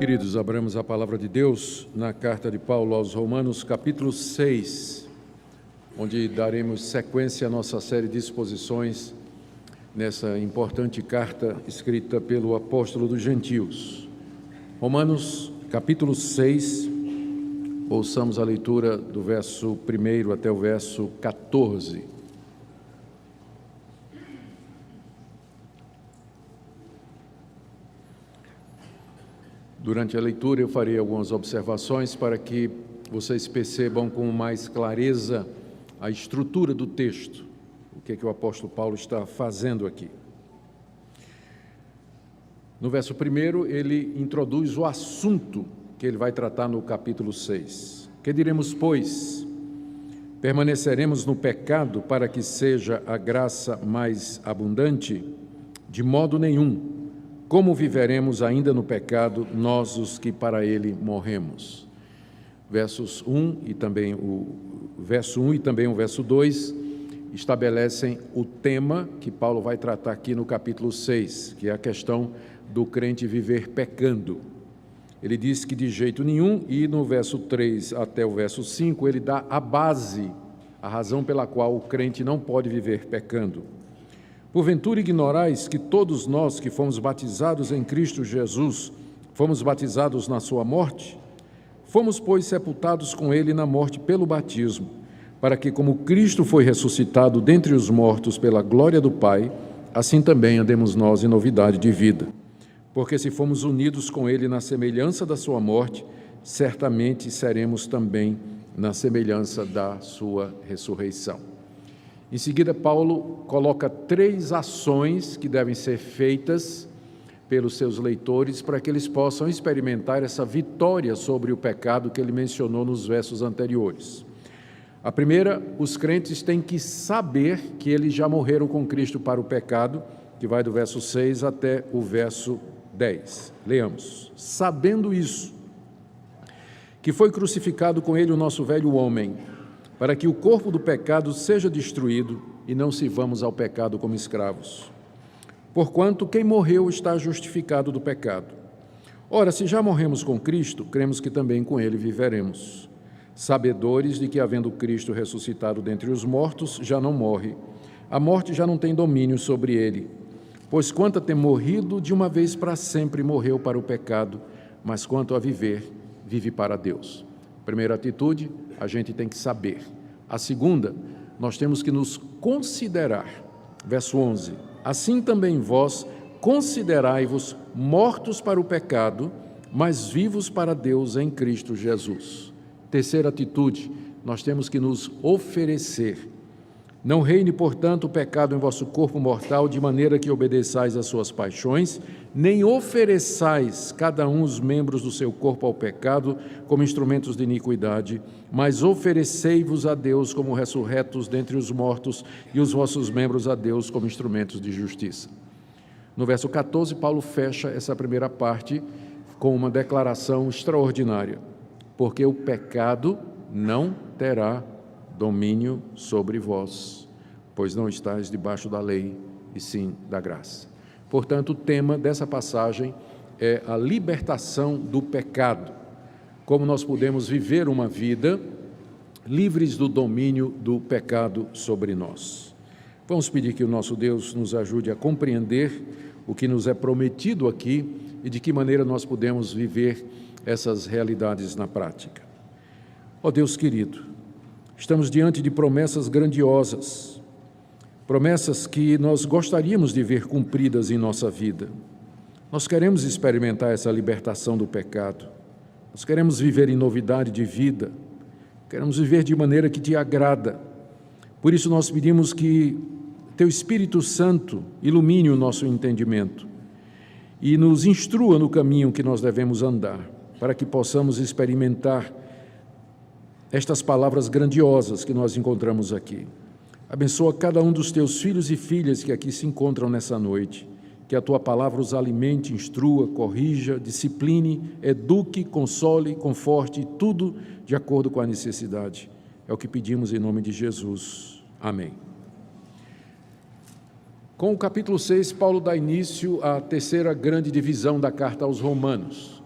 Queridos, abramos a palavra de Deus na carta de Paulo aos Romanos, capítulo 6, onde daremos sequência à nossa série de exposições nessa importante carta escrita pelo apóstolo dos gentios. Romanos, capítulo 6, ouçamos a leitura do verso 1 até o verso 14. Durante a leitura eu farei algumas observações para que vocês percebam com mais clareza a estrutura do texto, o que é que o apóstolo Paulo está fazendo aqui. No verso 1, ele introduz o assunto que ele vai tratar no capítulo 6. Que diremos, pois? Permaneceremos no pecado para que seja a graça mais abundante? De modo nenhum. Como viveremos ainda no pecado, nós os que para ele morremos? Verso 1 e também o verso 2 estabelecem o tema que Paulo vai tratar aqui no capítulo 6, que é a questão do crente viver pecando. Ele diz que de jeito nenhum, e no verso 3 até o verso 5, ele dá a base, a razão pela qual o crente não pode viver pecando. Porventura ignorais que todos nós que fomos batizados em Cristo Jesus, fomos batizados na sua morte? Fomos, pois, sepultados com ele na morte pelo batismo, para que, como Cristo foi ressuscitado dentre os mortos pela glória do Pai, assim também andemos nós em novidade de vida. Porque se fomos unidos com ele na semelhança da sua morte, certamente seremos também na semelhança da sua ressurreição. Em seguida, Paulo coloca 3 ações que devem ser feitas pelos seus leitores para que eles possam experimentar essa vitória sobre o pecado que ele mencionou nos versos anteriores. A primeira, os crentes têm que saber que eles já morreram com Cristo para o pecado, que vai do verso 6 até o verso 10. Leamos. Sabendo isso, que foi crucificado com ele o nosso velho homem, para que o corpo do pecado seja destruído e não sirvamos ao pecado como escravos. Porquanto quem morreu está justificado do pecado. Ora, se já morremos com Cristo, cremos que também com ele viveremos, sabedores de que, havendo Cristo ressuscitado dentre os mortos, já não morre. A morte já não tem domínio sobre ele, pois quanto a ter morrido, de uma vez para sempre morreu para o pecado, mas quanto a viver, vive para Deus. Primeira atitude, a gente tem que saber. A segunda, nós temos que nos considerar. Verso 11. Assim também vós considerai-vos mortos para o pecado, mas vivos para Deus em Cristo Jesus. Terceira atitude, nós temos que nos oferecer. Não reine, portanto, o pecado em vosso corpo mortal, de maneira que obedeçais às suas paixões, nem ofereçais cada um os membros do seu corpo ao pecado como instrumentos de iniquidade, mas oferecei-vos a Deus como ressurretos dentre os mortos e os vossos membros a Deus como instrumentos de justiça. No verso 14, Paulo fecha essa primeira parte com uma declaração extraordinária, porque o pecado não terá domínio sobre vós, pois não estáis debaixo da lei, e sim da graça. Portanto, o tema dessa passagem é a libertação do pecado, como nós podemos viver uma vida livres do domínio do pecado sobre nós. Vamos pedir que o nosso Deus nos ajude a compreender o que nos é prometido aqui e de que maneira nós podemos viver essas realidades na prática. Ó Deus querido, estamos diante de promessas grandiosas, promessas que nós gostaríamos de ver cumpridas em nossa vida. Nós queremos experimentar essa libertação do pecado, nós queremos viver em novidade de vida, queremos viver de maneira que te agrada. Por isso nós pedimos que Teu Espírito Santo ilumine o nosso entendimento e nos instrua no caminho que nós devemos andar, para que possamos experimentar estas palavras grandiosas que nós encontramos aqui. Abençoa cada um dos Teus filhos e filhas que aqui se encontram nessa noite, que a Tua palavra os alimente, instrua, corrija, discipline, eduque, console, conforte, tudo de acordo com a necessidade. É o que pedimos em nome de Jesus. Amém. Com o capítulo 6, Paulo dá início à terceira grande divisão da carta aos Romanos.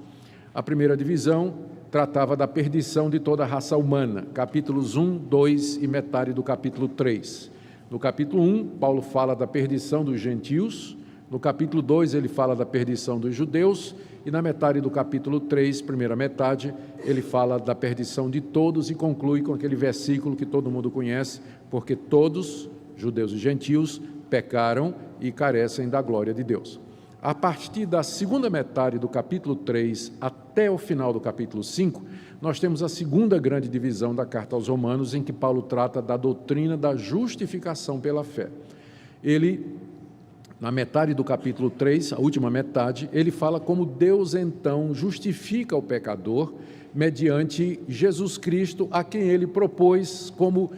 A primeira divisão tratava da perdição de toda a raça humana, capítulos 1, 2 e metade do capítulo 3. No capítulo 1, Paulo fala da perdição dos gentios, no capítulo 2 ele fala da perdição dos judeus, e na metade do capítulo 3, primeira metade, ele fala da perdição de todos e conclui com aquele versículo que todo mundo conhece, porque todos, judeus e gentios, pecaram e carecem da glória de Deus. A partir da segunda metade do capítulo 3 até o final do capítulo 5, nós temos a segunda grande divisão da carta aos Romanos, em que Paulo trata da doutrina da justificação pela fé. Ele, na metade do capítulo 3, a última metade, ele fala como Deus então justifica o pecador mediante Jesus Cristo, a quem ele propôs como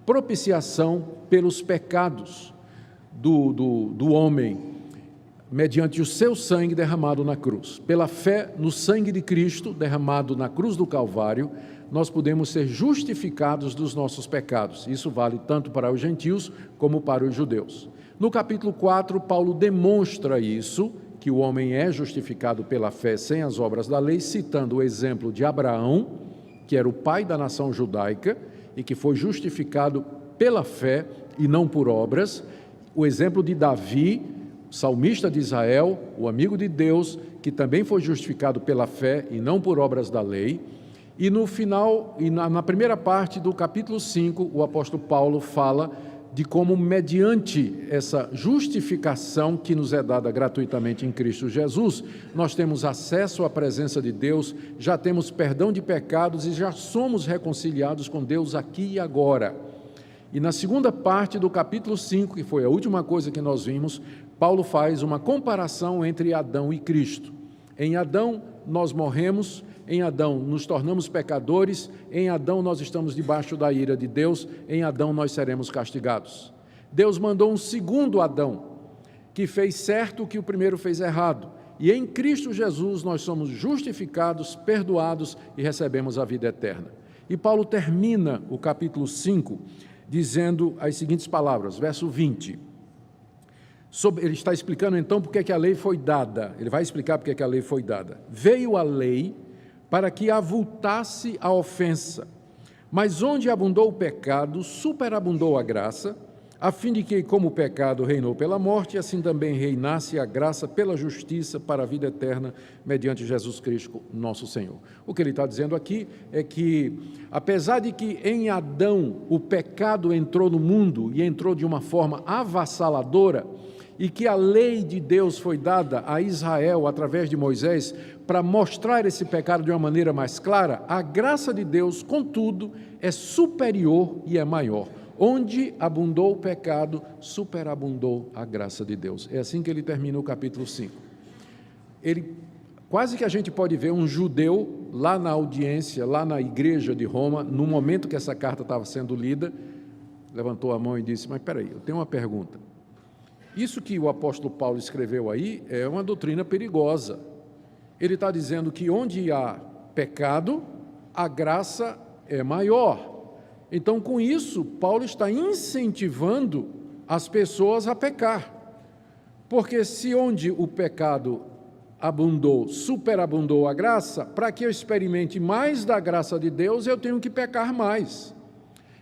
propiciação pelos pecados do homem, mediante o seu sangue derramado na cruz. Pela fé no sangue de Cristo derramado na cruz do Calvário, nós podemos ser justificados dos nossos pecados. Isso vale tanto para os gentios como para os judeus. No capítulo 4, Paulo demonstra isso, que o homem é justificado pela fé sem as obras da lei, citando o exemplo de Abraão, que era o pai da nação judaica e que foi justificado pela fé e não por obras, o exemplo de Davi, salmista de Israel, o amigo de Deus, que também foi justificado pela fé e não por obras da lei. E no final, na primeira parte do capítulo 5, o apóstolo Paulo fala de como, mediante essa justificação que nos é dada gratuitamente em Cristo Jesus, nós temos acesso à presença de Deus, já temos perdão de pecados e já somos reconciliados com Deus aqui e agora. E na segunda parte do capítulo 5, que foi a última coisa que nós vimos, Paulo faz uma comparação entre Adão e Cristo. Em Adão nós morremos, em Adão nos tornamos pecadores, em Adão nós estamos debaixo da ira de Deus, em Adão nós seremos castigados. Deus mandou um segundo Adão, que fez certo o que o primeiro fez errado. E em Cristo Jesus nós somos justificados, perdoados e recebemos a vida eterna. E Paulo termina o capítulo 5 dizendo as seguintes palavras, verso 20. Ele está explicando então por que a lei foi dada. Ele vai explicar por que a lei foi dada. Veio a lei para que avultasse a ofensa, mas onde abundou o pecado, superabundou a graça, a fim de que, como o pecado reinou pela morte, assim também reinasse a graça pela justiça para a vida eterna, mediante Jesus Cristo, nosso Senhor. O que ele está dizendo aqui é que, apesar de que em Adão o pecado entrou no mundo e entrou de uma forma avassaladora, e que a lei de Deus foi dada a Israel através de Moisés para mostrar esse pecado de uma maneira mais clara, a graça de Deus, contudo, é superior e é maior. Onde abundou o pecado, superabundou a graça de Deus. É assim que ele termina o capítulo 5. Quase que a gente pode ver um judeu lá na audiência, lá na igreja de Roma, no momento que essa carta estava sendo lida, levantou a mão e disse, mas espera aí, eu tenho uma pergunta. Isso que o apóstolo Paulo escreveu aí é uma doutrina perigosa. Ele está dizendo que onde há pecado, a graça é maior. Então, com isso, Paulo está incentivando as pessoas a pecar. Porque se onde o pecado abundou, superabundou a graça, para que eu experimente mais da graça de Deus, eu tenho que pecar mais.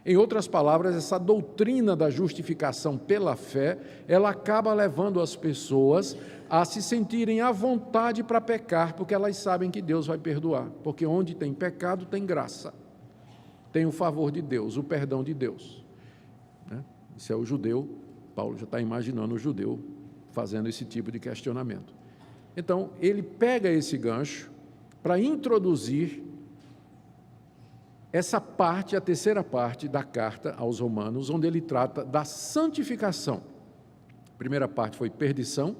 Em outras palavras, essa doutrina da justificação pela fé, ela acaba levando as pessoas a se sentirem à vontade para pecar, porque elas sabem que Deus vai perdoar. Porque onde tem pecado, tem graça. Tem o favor de Deus, o perdão de Deus. Isso é o judeu, Paulo já está imaginando o judeu fazendo esse tipo de questionamento. Então, ele pega esse gancho para introduzir essa parte, a terceira parte da carta aos Romanos, onde ele trata da santificação. A primeira parte foi perdição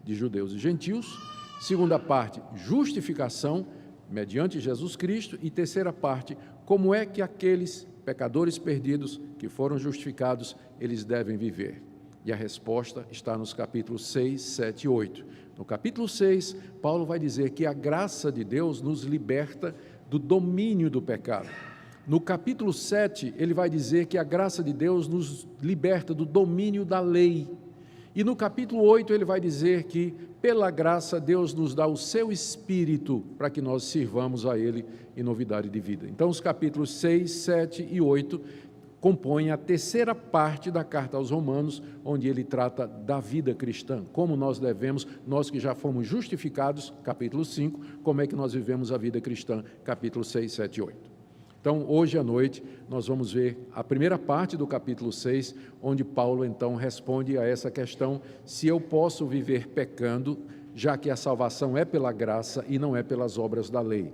de judeus e gentios, segunda parte, justificação mediante Jesus Cristo, e terceira parte, como é que aqueles pecadores perdidos que foram justificados, eles devem viver. E a resposta está nos capítulos 6, 7 e 8. No capítulo 6, Paulo vai dizer que a graça de Deus nos liberta do domínio do pecado. No capítulo 7, ele vai dizer que a graça de Deus nos liberta do domínio da lei. E no capítulo 8, ele vai dizer que, pela graça, Deus nos dá o seu Espírito para que nós sirvamos a Ele em novidade de vida. Então, os capítulos 6, 7 e 8 compõem a terceira parte da carta aos Romanos, onde ele trata da vida cristã, como nós devemos, nós que já fomos justificados, capítulo 5, como é que nós vivemos a vida cristã, capítulo 6, 7 e 8. Então, hoje à noite, nós vamos ver a primeira parte do capítulo 6, onde Paulo, então, responde a essa questão, se eu posso viver pecando, já que a salvação é pela graça e não é pelas obras da lei.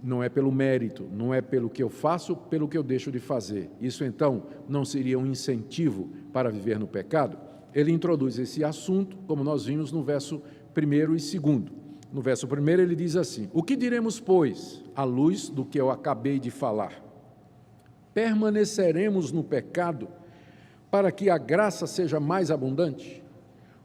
Não é pelo mérito, não é pelo que eu faço, pelo que eu deixo de fazer. Isso, então, não seria um incentivo para viver no pecado? Ele introduz esse assunto, como nós vimos no verso 1 e 2. No verso 1 ele diz assim: o que diremos, pois, à luz do que eu acabei de falar? Permaneceremos no pecado para que a graça seja mais abundante?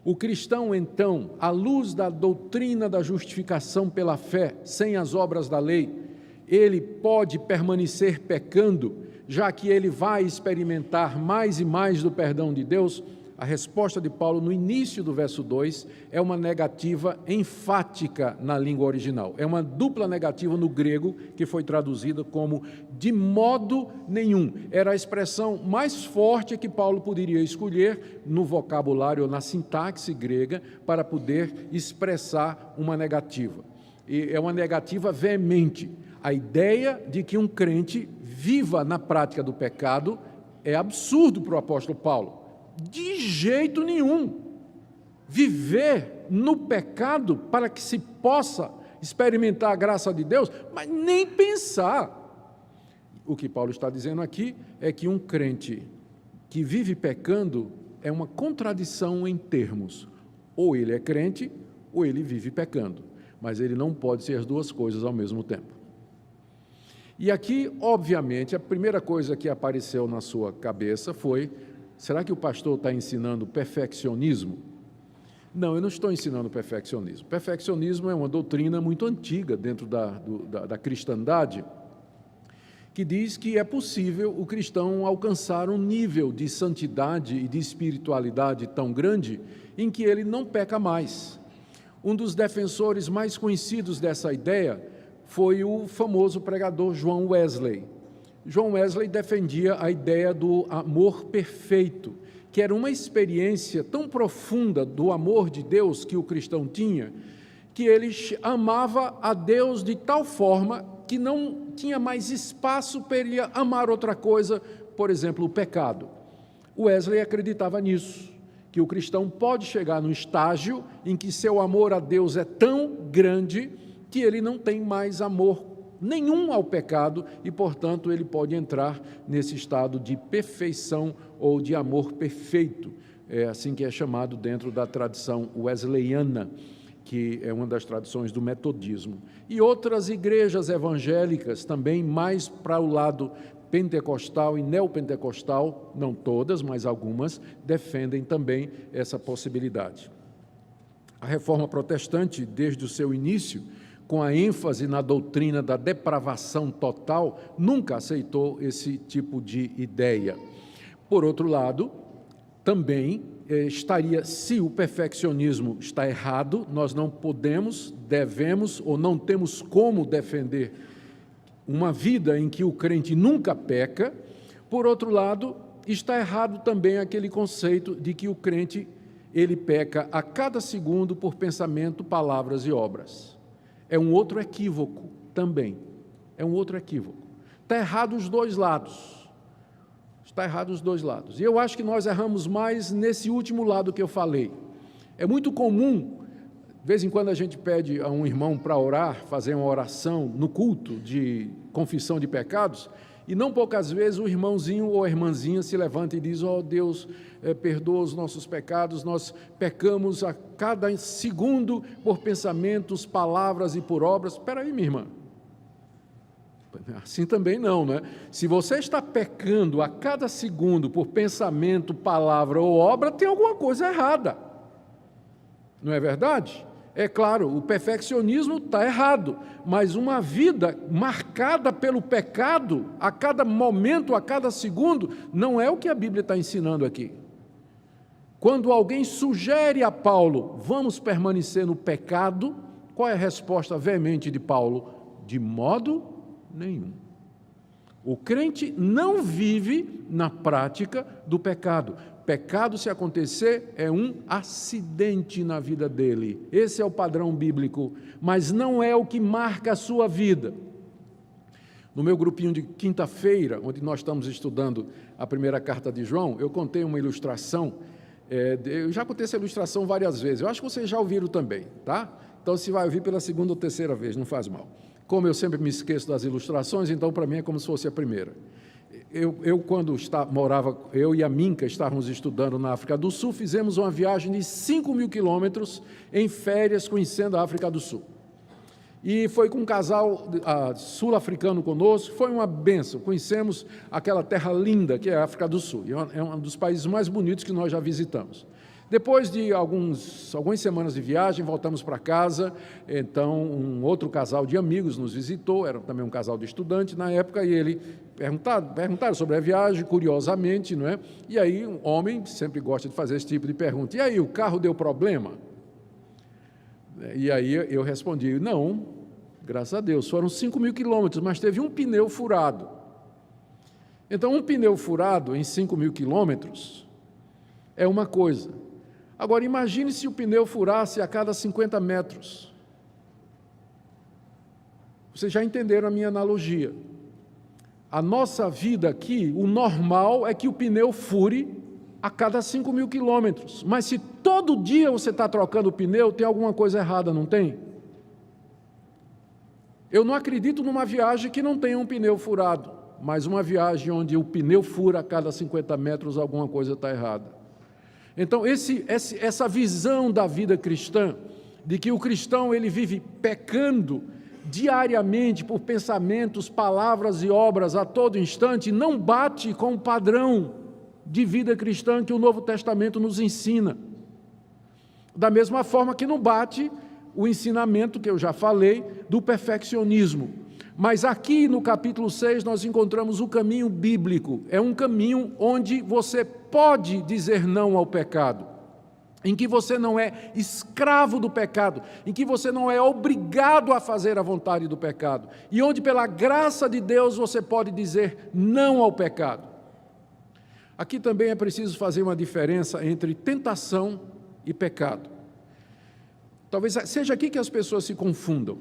O cristão, então, à luz da doutrina da justificação pela fé, sem as obras da lei, ele pode permanecer pecando, já que ele vai experimentar mais e mais do perdão de Deus? A resposta de Paulo no início do verso 2 é uma negativa enfática na língua original. É uma dupla negativa no grego, que foi traduzida como de modo nenhum. Era a expressão mais forte que Paulo poderia escolher no vocabulário ou na sintaxe grega para poder expressar uma negativa. E é uma negativa veemente. A ideia de que um crente viva na prática do pecado é absurdo para o apóstolo Paulo. De jeito nenhum. Viver no pecado para que se possa experimentar a graça de Deus, mas nem pensar. O que Paulo está dizendo aqui é que um crente que vive pecando é uma contradição em termos. Ou ele é crente, ou ele vive pecando. Mas ele não pode ser as duas coisas ao mesmo tempo. E aqui, obviamente, a primeira coisa que apareceu na sua cabeça foi: será que o pastor está ensinando perfeccionismo? Não, eu não estou ensinando perfeccionismo. Perfeccionismo é uma doutrina muito antiga dentro da cristandade, que diz que é possível o cristão alcançar um nível de santidade e de espiritualidade tão grande em que ele não peca mais. Um dos defensores mais conhecidos dessa ideia foi o famoso pregador John Wesley. John Wesley defendia a ideia do amor perfeito, que era uma experiência tão profunda do amor de Deus que o cristão tinha, que ele amava a Deus de tal forma que não tinha mais espaço para ele amar outra coisa, por exemplo, o pecado. Wesley acreditava nisso, que o cristão pode chegar num estágio em que seu amor a Deus é tão grande que ele não tem mais amor nenhum ao pecado e, portanto, ele pode entrar nesse estado de perfeição ou de amor perfeito. É assim que é chamado dentro da tradição wesleyana, que é uma das tradições do metodismo. E outras igrejas evangélicas também mais para o lado pentecostal e neopentecostal, não todas, mas algumas, defendem também essa possibilidade. A reforma protestante, desde o seu início, com a ênfase na doutrina da depravação total, nunca aceitou esse tipo de ideia. Por outro lado, também se o perfeccionismo está errado, nós não podemos, devemos ou não temos como defender uma vida em que o crente nunca peca. Por outro lado, está errado também aquele conceito de que o crente, ele peca a cada segundo por pensamento, palavras e obras. É um outro equívoco também. É um outro equívoco. Está errado os dois lados. Está errado os dois lados. E eu acho que nós erramos mais nesse último lado que eu falei. É muito comum, de vez em quando a gente pede a um irmão para orar, fazer uma oração no culto de confissão de pecados, e não poucas vezes o irmãozinho ou a irmãzinha se levanta e diz: ó Deus, perdoa os nossos pecados, nós pecamos a cada segundo por pensamentos, palavras e por obras. Espera aí, minha irmã. Assim também não, né? Se você está pecando a cada segundo por pensamento, palavra ou obra, tem alguma coisa errada. Não é verdade? É claro, o perfeccionismo está errado, mas uma vida marcada pelo pecado, a cada momento, a cada segundo, não é o que a Bíblia está ensinando aqui. quando alguém sugere a Paulo, vamos permanecer no pecado, qual é a resposta veemente de Paulo? De modo nenhum. O crente não vive na prática do pecado. Pecado, se acontecer, é um acidente na vida dele. Esse é o padrão bíblico, mas não é o que marca a sua vida. No meu grupinho de quinta-feira, onde nós estamos estudando a primeira carta de João, eu contei uma ilustração. Eu já contei essa ilustração várias vezes. Eu acho que vocês já ouviram também, tá? Então, se vai ouvir pela segunda ou terceira vez, não faz mal. Como eu sempre me esqueço das ilustrações, então, para mim, é como se fosse a primeira. Quando morava, eu e a Minka estávamos estudando na África do Sul, fizemos uma viagem de 5.000 quilômetros em férias, conhecendo a África do Sul. E foi com um casal sul-africano conosco, foi uma bênção. Conhecemos aquela terra linda que é a África do Sul, e é um dos países mais bonitos que nós já visitamos. Depois de algumas semanas de viagem, voltamos para casa, então um outro casal de amigos nos visitou, era também um casal de estudante na época, e ele perguntaram sobre a viagem, curiosamente, não é? E aí um homem sempre gosta de fazer esse tipo de pergunta, e aí, o carro deu problema? E aí eu respondi, não, graças a Deus, foram 5.000 quilômetros, mas teve um pneu furado. Então, um pneu furado em 5.000 quilômetros é uma coisa. Agora, imagine se o pneu furasse a cada 50 metros. Vocês já entenderam a minha analogia. A nossa vida aqui, o normal é que o pneu fure a cada 5.000 quilômetros. Mas se todo dia você está trocando o pneu, tem alguma coisa errada, não tem? Eu não acredito numa viagem que não tenha um pneu furado, mas uma viagem onde o pneu fura a cada 50 metros, alguma coisa está errada. Então, essa visão da vida cristã, de que o cristão ele vive pecando diariamente por pensamentos, palavras e obras a todo instante, não bate com o padrão de vida cristã que o Novo Testamento nos ensina. Da mesma forma que não bate o ensinamento que eu já falei do perfeccionismo. Mas aqui no capítulo 6 nós encontramos o caminho bíblico. É um caminho onde você pode dizer não ao pecado, em que você não é escravo do pecado, em que você não é obrigado a fazer a vontade do pecado, e onde pela graça de Deus você pode dizer não ao pecado. Aqui também é preciso fazer uma diferença entre tentação e pecado. Talvez seja aqui que as pessoas se confundam.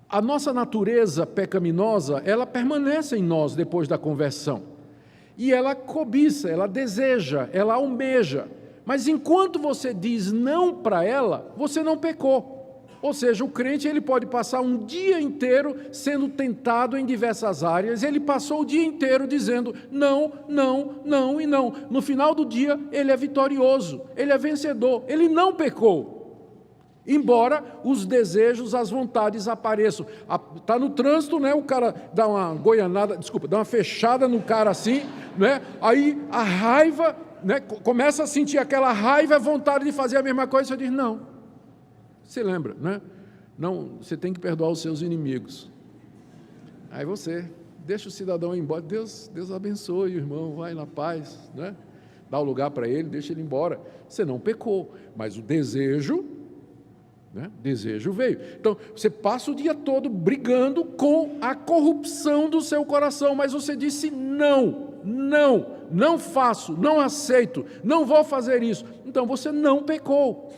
A nossa natureza pecaminosa, ela permanece em nós depois da conversão. E ela cobiça, ela deseja, ela almeja. Mas enquanto você diz não para ela, você não pecou. Ou seja, o crente ele pode passar um dia inteiro sendo tentado em diversas áreas. Ele passou o dia inteiro dizendo não, não, não e não. No final do dia, ele é vitorioso, ele é vencedor, ele não pecou. Embora os desejos, as vontades apareçam. Está no trânsito, né? O cara dá uma goianada, dá uma fechada no cara assim, né? Aí a raiva, né? Começa a sentir aquela raiva, a vontade de fazer a mesma coisa, você diz não. Você lembra, né? Não, você tem que perdoar os seus inimigos. Aí você deixa o cidadão ir embora, Deus abençoe o irmão, vai na paz, né? Dá o lugar para ele, deixa ele embora. Você não pecou, mas o desejo veio. Então, você passa o dia todo brigando com a corrupção do seu coração, mas você disse não faço, não aceito, não vou fazer isso. Então, você não pecou.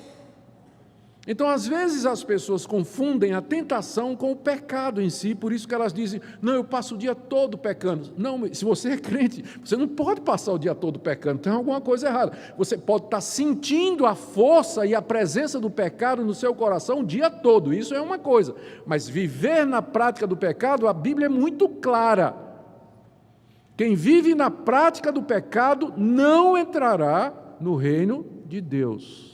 Então, às vezes as pessoas confundem a tentação com o pecado em si, por isso que elas dizem, não, eu passo o dia todo pecando. Não, se você é crente, você não pode passar o dia todo pecando, tem alguma coisa errada. Você pode estar sentindo a força e a presença do pecado no seu coração o dia todo, isso é uma coisa. Mas viver na prática do pecado, a Bíblia é muito clara. Quem vive na prática do pecado não entrará no reino de Deus.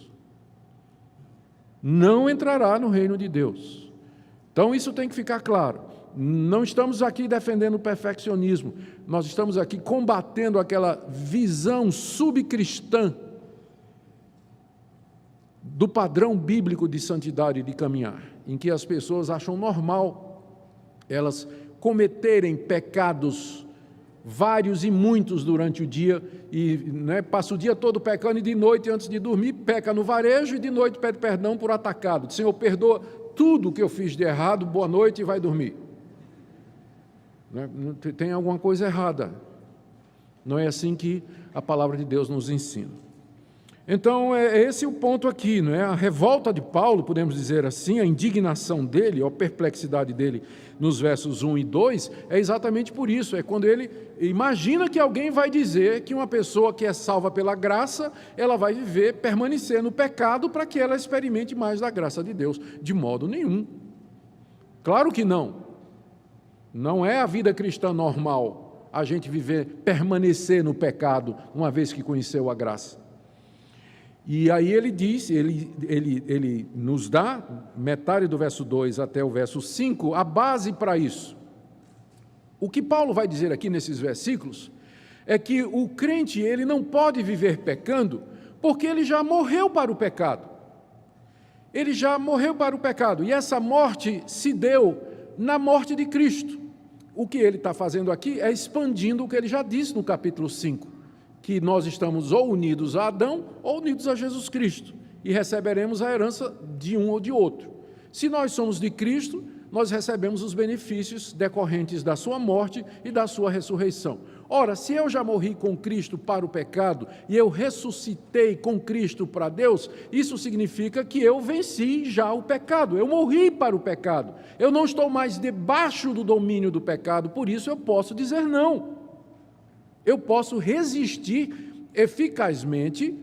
Não entrará no reino de Deus. Então isso tem que ficar claro. Não estamos aqui defendendo o perfeccionismo, nós estamos aqui combatendo aquela visão subcristã do padrão bíblico de santidade e de caminhar, em que as pessoas acham normal elas cometerem pecados vários e muitos durante o dia, e passa o dia todo pecando, e de noite, antes de dormir, peca no varejo, e de noite pede perdão por atacado. Senhor, perdoa tudo o que eu fiz de errado, boa noite, e vai dormir. Tem alguma coisa errada. Não é assim que a palavra de Deus nos ensina. Então, é esse o ponto aqui, não é? A revolta de Paulo, podemos dizer assim, a indignação dele, a perplexidade dele nos versos 1 e 2, é exatamente por isso, é quando ele imagina que alguém vai dizer que uma pessoa que é salva pela graça, ela vai permanecer no pecado para que ela experimente mais da graça de Deus. De modo nenhum. Claro que não. Não é a vida cristã normal a gente permanecer no pecado, uma vez que conheceu a graça. E aí ele diz, ele nos dá, metade do verso 2 até o verso 5, a base para isso. O que Paulo vai dizer aqui nesses versículos é que o crente ele não pode viver pecando porque ele já morreu para o pecado. Ele já morreu para o pecado e essa morte se deu na morte de Cristo. O que ele está fazendo aqui é expandindo o que ele já disse no capítulo 5. Que nós estamos ou unidos a Adão ou unidos a Jesus Cristo e receberemos a herança de um ou de outro. Se nós somos de Cristo, nós recebemos os benefícios decorrentes da sua morte e da sua ressurreição. Ora, se eu já morri com Cristo para o pecado e eu ressuscitei com Cristo para Deus, isso significa que eu venci já o pecado, eu morri para o pecado, eu não estou mais debaixo do domínio do pecado, por isso eu posso dizer não. Eu posso resistir eficazmente,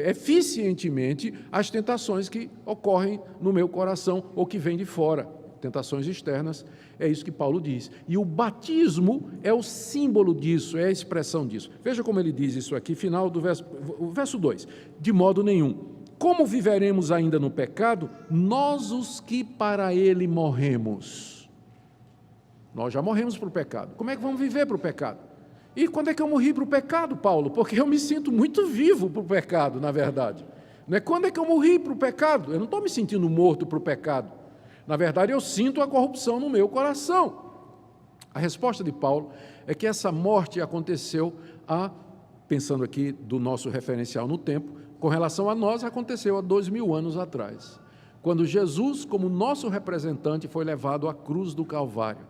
eficientemente, às tentações que ocorrem no meu coração ou que vêm de fora, tentações externas, é isso que Paulo diz. E o batismo é o símbolo disso, é a expressão disso. Veja como ele diz isso aqui, final do verso 2. De modo nenhum. Como viveremos ainda no pecado, nós os que para ele morremos? Nós já morremos para o pecado. Como é que vamos viver para o pecado? E quando é que eu morri para o pecado, Paulo? Porque eu me sinto muito vivo para o pecado, na verdade. Não é quando é que eu morri para o pecado? Eu não estou me sentindo morto para o pecado. Na verdade, eu sinto a corrupção no meu coração. A resposta de Paulo é que essa morte aconteceu pensando aqui do nosso referencial no tempo, com relação a nós, aconteceu há 2000 anos atrás, quando Jesus, como nosso representante, foi levado à cruz do Calvário.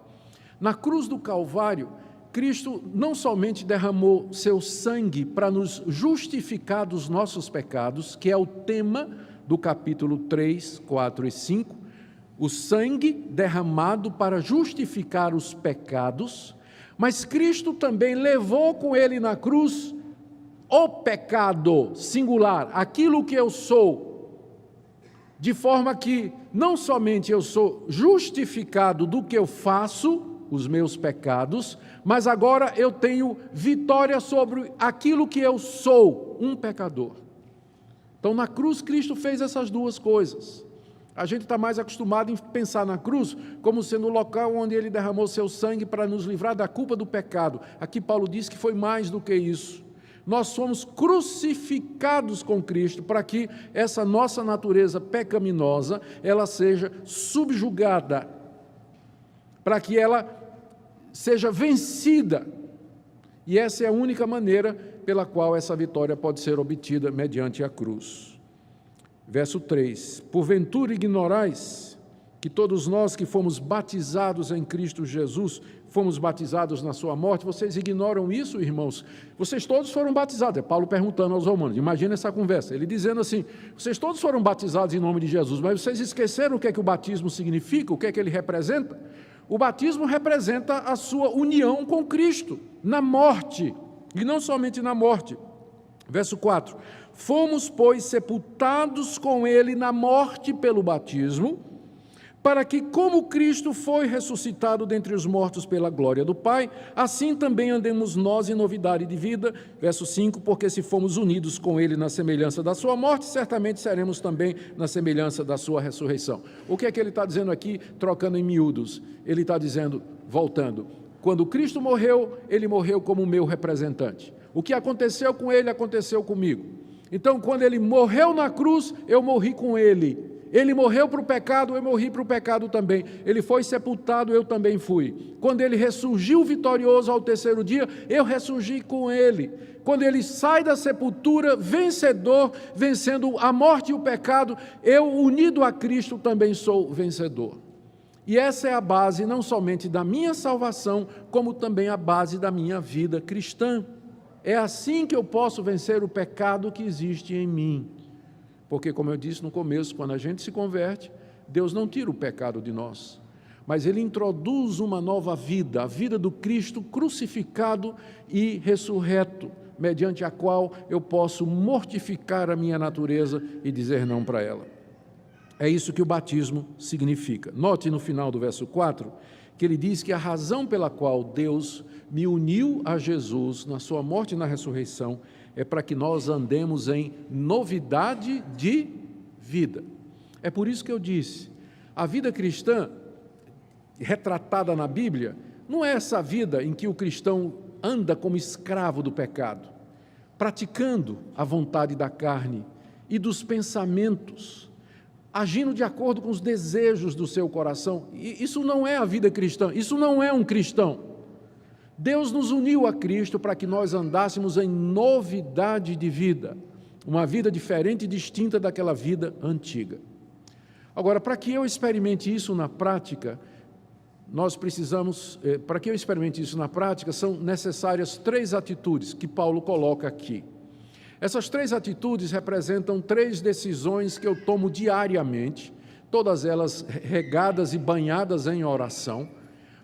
Na cruz do Calvário, Cristo não somente derramou seu sangue para nos justificar dos nossos pecados, que é o tema do capítulo 3, 4 e 5, o sangue derramado para justificar os pecados, mas Cristo também levou com ele na cruz o pecado singular, aquilo que eu sou, de forma que não somente eu sou justificado do que eu faço, os meus pecados, mas agora eu tenho vitória sobre aquilo que eu sou, um pecador. Então, na cruz, Cristo fez essas duas coisas. A gente está mais acostumado em pensar na cruz como sendo o local onde ele derramou seu sangue para nos livrar da culpa do pecado. Aqui Paulo diz que foi mais do que isso. Nós somos crucificados com Cristo para que essa nossa natureza pecaminosa, ela seja subjugada, para que ela seja vencida. E essa é a única maneira pela qual essa vitória pode ser obtida mediante a cruz. Verso 3, porventura ignorais que todos nós que fomos batizados em Cristo Jesus, fomos batizados na sua morte. Vocês ignoram isso, irmãos? Vocês todos foram batizados. É Paulo perguntando aos romanos, imagina essa conversa, ele dizendo assim, vocês todos foram batizados em nome de Jesus, mas vocês esqueceram o que é que o batismo significa, o que é que ele representa? O batismo representa a sua união com Cristo, na morte, e não somente na morte. Verso 4, fomos, pois, sepultados com ele na morte pelo batismo, para que, como Cristo foi ressuscitado dentre os mortos pela glória do Pai, assim também andemos nós em novidade de vida. Verso 5, porque se fomos unidos com ele na semelhança da sua morte, certamente seremos também na semelhança da sua ressurreição. O que é que ele está dizendo aqui, trocando em miúdos? Ele está dizendo, voltando, quando Cristo morreu, ele morreu como meu representante. O que aconteceu com ele, aconteceu comigo. Então, quando ele morreu na cruz, eu morri com ele. Ele morreu para o pecado, eu morri para o pecado também. Ele foi sepultado, eu também fui. Quando ele ressurgiu vitorioso ao terceiro dia, eu ressurgi com ele. Quando ele sai da sepultura vencedor, vencendo a morte e o pecado, eu, unido a Cristo, também sou vencedor. E essa é a base não somente da minha salvação, como também a base da minha vida cristã. É assim que eu posso vencer o pecado que existe em mim. Porque, como eu disse no começo, quando a gente se converte, Deus não tira o pecado de nós, mas Ele introduz uma nova vida, a vida do Cristo crucificado e ressurreto, mediante a qual eu posso mortificar a minha natureza e dizer não para ela. É isso que o batismo significa. Note no final do verso 4, que ele diz que a razão pela qual Deus me uniu a Jesus na sua morte e na ressurreição é para que nós andemos em novidade de vida. É por isso que eu disse, a vida cristã, retratada na Bíblia, não é essa vida em que o cristão anda como escravo do pecado, praticando a vontade da carne e dos pensamentos, agindo de acordo com os desejos do seu coração. E isso não é a vida cristã, isso não é um cristão. Deus nos uniu a Cristo para que nós andássemos em novidade de vida, uma vida diferente e distinta daquela vida antiga. Agora, para que eu experimente isso na prática, são necessárias 3 atitudes que Paulo coloca aqui. Essas 3 atitudes representam 3 decisões que eu tomo diariamente, todas elas regadas e banhadas em oração,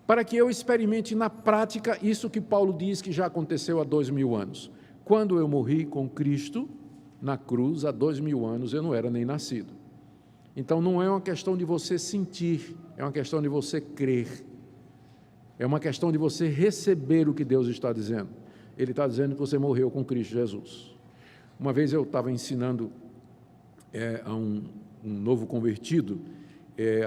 para que eu experimente na prática isso que Paulo diz que já aconteceu há 2000 anos. Quando eu morri com Cristo na cruz, há 2000 anos, eu não era nem nascido. Então não é uma questão de você sentir, é uma questão de você crer. É uma questão de você receber o que Deus está dizendo. Ele está dizendo que você morreu com Cristo Jesus. Uma vez eu estava ensinando a um novo convertido,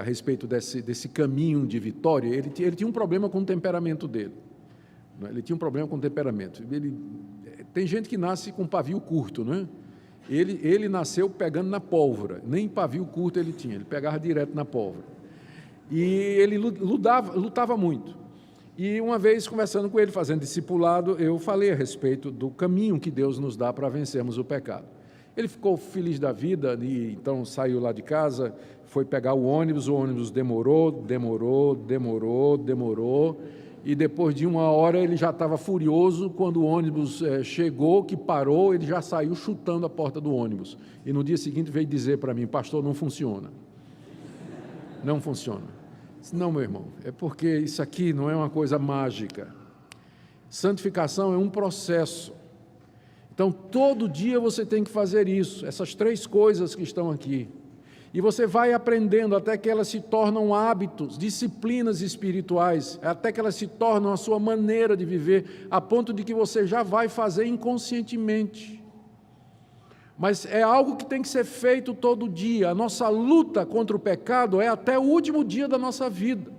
a respeito desse caminho de vitória. Ele tinha um problema com o temperamento dele. Ele tinha um problema com o temperamento. Tem gente que nasce com pavio curto, não é? Ele nasceu pegando na pólvora, nem pavio curto ele tinha, ele pegava direto na pólvora. E ele lutava muito. E uma vez, conversando com ele, fazendo discipulado, eu falei a respeito do caminho que Deus nos dá para vencermos o pecado. Ele ficou feliz da vida e então saiu lá de casa, foi pegar o ônibus demorou, e depois de 1 hora ele já estava furioso. Quando o ônibus chegou, que parou, ele já saiu chutando a porta do ônibus. E no dia seguinte veio dizer para mim: pastor, não funciona. Não funciona. Não, meu irmão, é porque isso aqui não é uma coisa mágica. Santificação é um processo. Então, todo dia você tem que fazer isso, essas 3 coisas que estão aqui. E você vai aprendendo até que elas se tornam hábitos, disciplinas espirituais, até que elas se tornam a sua maneira de viver, a ponto de que você já vai fazer inconscientemente. Mas é algo que tem que ser feito todo dia. A nossa luta contra o pecado é até o último dia da nossa vida.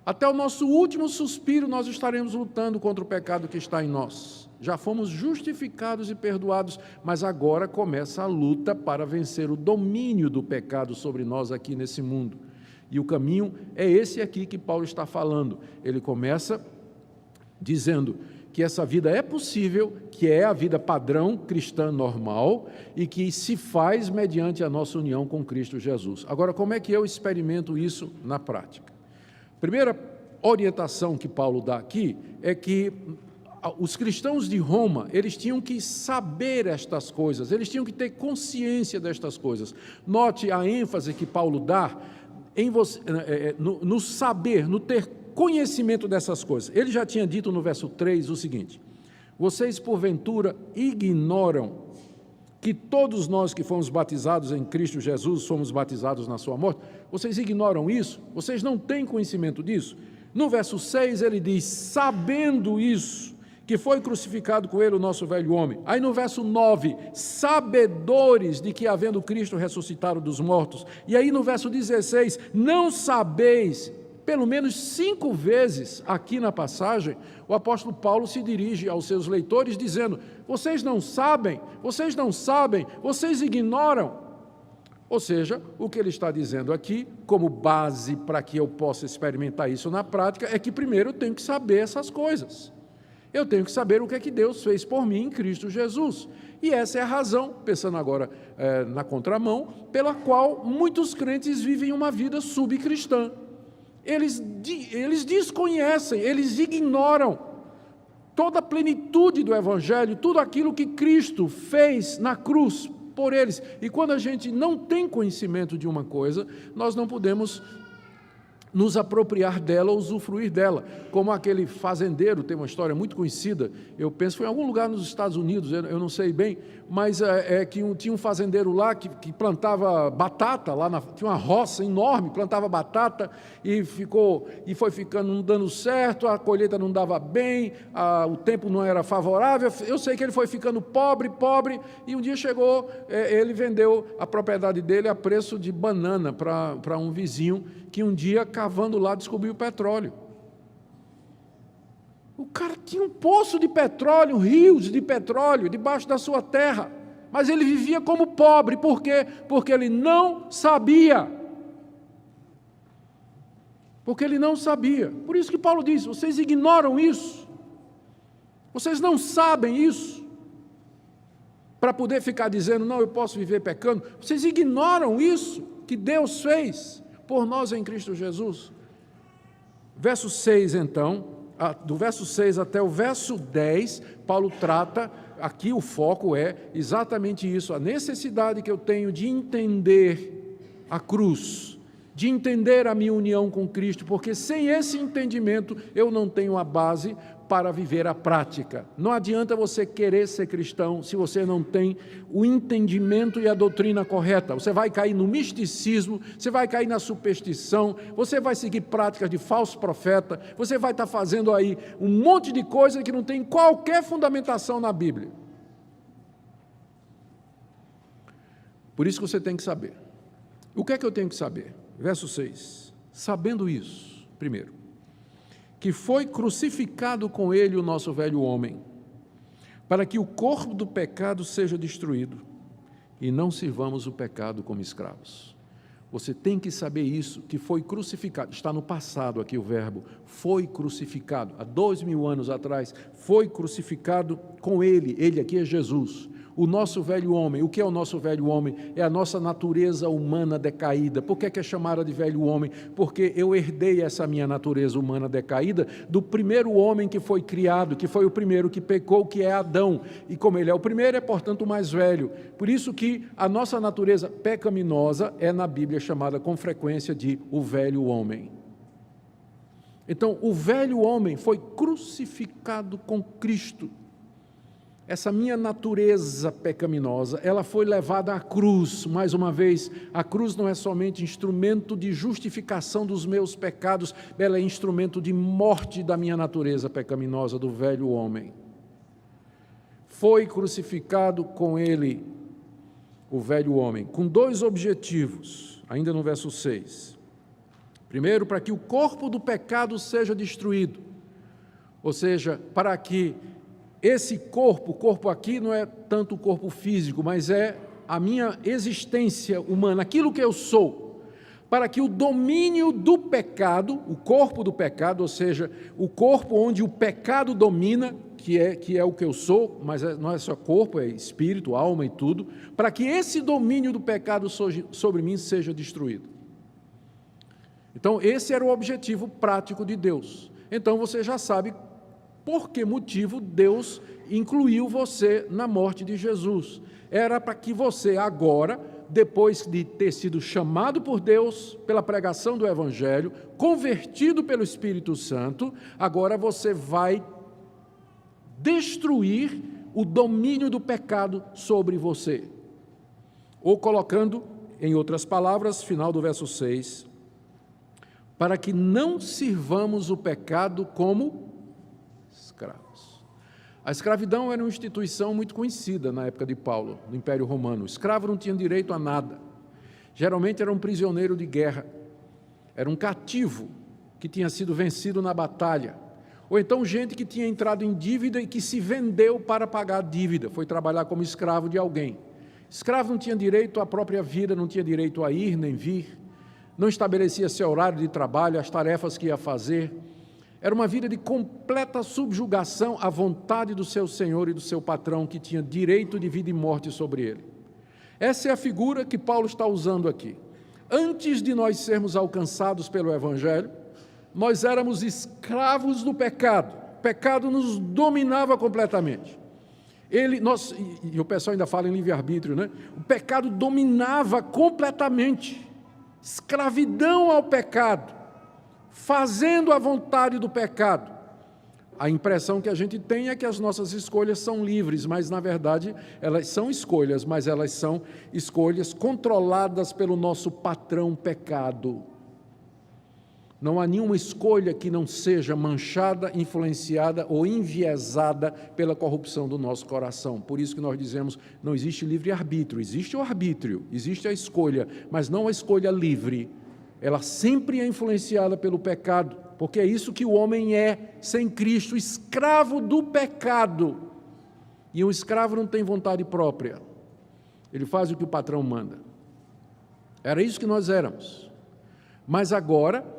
Até o nosso último suspiro nós estaremos lutando contra o pecado que está em nós. Já fomos justificados e perdoados, mas agora começa a luta para vencer o domínio do pecado sobre nós aqui nesse mundo. E o caminho é esse aqui que Paulo está falando. Ele começa dizendo que essa vida é possível, que é a vida padrão cristã normal e que se faz mediante a nossa união com Cristo Jesus. Agora, como é que eu experimento isso na prática? Primeira orientação que Paulo dá aqui é que os cristãos de Roma, eles tinham que saber estas coisas, eles tinham que ter consciência destas coisas. Note a ênfase que Paulo dá em você, no saber, no ter conhecimento dessas coisas. Ele já tinha dito no verso 3 o seguinte: vocês porventura ignoram que todos nós que fomos batizados em Cristo Jesus somos batizados na sua morte? Vocês ignoram isso? Vocês não têm conhecimento disso? No verso 6 ele diz: sabendo isso, que foi crucificado com ele o nosso velho homem. Aí no verso 9, sabedores de que havendo Cristo ressuscitado dos mortos. E aí no verso 16, não sabeis, pelo menos 5 vezes aqui na passagem, o apóstolo Paulo se dirige aos seus leitores dizendo: vocês não sabem, vocês ignoram. Ou seja, o que ele está dizendo aqui, como base para que eu possa experimentar isso na prática, é que primeiro eu tenho que saber essas coisas. Eu tenho que saber o que é que Deus fez por mim em Cristo Jesus. E essa é a razão, pensando agora na contramão, pela qual muitos crentes vivem uma vida subcristã. Eles desconhecem, eles ignoram toda a plenitude do Evangelho, tudo aquilo que Cristo fez na cruz por eles. E quando a gente não tem conhecimento de uma coisa, nós não podemos nos apropriar dela ou usufruir dela. Como aquele fazendeiro, tem uma história muito conhecida, eu penso, foi em algum lugar nos Estados Unidos, eu não sei bem, mas tinha um fazendeiro lá que plantava batata, tinha uma roça enorme, plantava batata e foi ficando não dando certo, a colheita não dava bem, o tempo não era favorável. Eu sei que ele foi ficando pobre, e um dia chegou, ele vendeu a propriedade dele a preço de banana para um vizinho, que um dia, cavando lá, descobriu petróleo. O cara tinha um poço de petróleo, rios de petróleo debaixo da sua terra, mas ele vivia como pobre. Por quê? Porque ele não sabia. Porque ele não sabia. Por isso que Paulo diz, vocês ignoram isso. Vocês não sabem isso. Para poder ficar dizendo, não, eu posso viver pecando. Vocês ignoram isso que Deus fez por nós em Cristo Jesus. Verso 6, então, do verso 6 até o verso 10, Paulo trata, aqui o foco é exatamente isso, a necessidade que eu tenho de entender a cruz, de entender a minha união com Cristo, porque sem esse entendimento eu não tenho a base para viver a prática. Não adianta você querer ser cristão se você não tem o entendimento e a doutrina correta. Você vai cair no misticismo, você vai cair na superstição, você vai seguir práticas de falso profeta, você vai estar fazendo aí um monte de coisa que não tem qualquer fundamentação na Bíblia. Por isso que você tem que saber. O que é que eu tenho que saber? Verso 6. Sabendo isso, primeiro, que foi crucificado com ele o nosso velho homem, para que o corpo do pecado seja destruído, e não sirvamos o pecado como escravos. Você tem que saber isso, que foi crucificado, está no passado aqui o verbo, foi crucificado, há 2000 anos atrás, foi crucificado com ele aqui é Jesus, o nosso velho homem. O que é o nosso velho homem? É a nossa natureza humana decaída. Por que é chamada de velho homem? Porque eu herdei essa minha natureza humana decaída do primeiro homem que foi criado, que foi o primeiro que pecou, que é Adão. E como ele é o primeiro, é portanto o mais velho. Por isso que a nossa natureza pecaminosa é na Bíblia chamada com frequência de o velho homem. Então, o velho homem foi crucificado com Cristo. Essa minha natureza pecaminosa, ela foi levada à cruz. Mais uma vez, a cruz não é somente instrumento de justificação dos meus pecados, ela é instrumento de morte da minha natureza pecaminosa, do velho homem. Foi crucificado com ele, o velho homem, com dois objetivos, ainda no verso 6. Primeiro, para que o corpo do pecado seja destruído, ou seja, para que esse corpo aqui não é tanto o corpo físico, mas é a minha existência humana, aquilo que eu sou, para que o domínio do pecado, o corpo do pecado, ou seja, o corpo onde o pecado domina, que é o que eu sou, mas não é só corpo, é espírito, alma e tudo, para que esse domínio do pecado sobre mim seja destruído. Então, esse era o objetivo prático de Deus. Então, você já sabe por que motivo Deus incluiu você na morte de Jesus. Era para que você agora, depois de ter sido chamado por Deus pela pregação do Evangelho, convertido pelo Espírito Santo, agora você vai destruir o domínio do pecado sobre você. Ou colocando, em outras palavras, final do verso 6, para que não sirvamos o pecado como escravos. A escravidão era uma instituição muito conhecida na época de Paulo, no Império Romano. O escravo não tinha direito a nada. Geralmente era um prisioneiro de guerra, era um cativo que tinha sido vencido na batalha. Ou então gente que tinha entrado em dívida e que se vendeu para pagar a dívida, foi trabalhar como escravo de alguém. Escravo não tinha direito à própria vida, não tinha direito a ir nem vir, não estabelecia seu horário de trabalho, as tarefas que ia fazer. Era uma vida de completa subjugação à vontade do seu senhor e do seu patrão, que tinha direito de vida e morte sobre ele. Essa é a figura que Paulo está usando aqui. Antes de nós sermos alcançados pelo Evangelho, nós éramos escravos do pecado. O pecado nos dominava completamente. E o pessoal ainda fala em livre-arbítrio, né? O pecado dominava completamente. Escravidão ao pecado, fazendo a vontade do pecado. A impressão que a gente tem é que as nossas escolhas são livres, mas na verdade elas são escolhas, mas elas são escolhas controladas pelo nosso patrão pecado. Não há nenhuma escolha que não seja manchada, influenciada ou enviesada pela corrupção do nosso coração. Por isso que nós dizemos, não existe livre-arbítrio, existe o arbítrio, existe a escolha, mas não a escolha livre. Ela sempre é influenciada pelo pecado, porque é isso que o homem é, sem Cristo, escravo do pecado. E um escravo não tem vontade própria, ele faz o que o patrão manda. Era isso que nós éramos. Mas agora,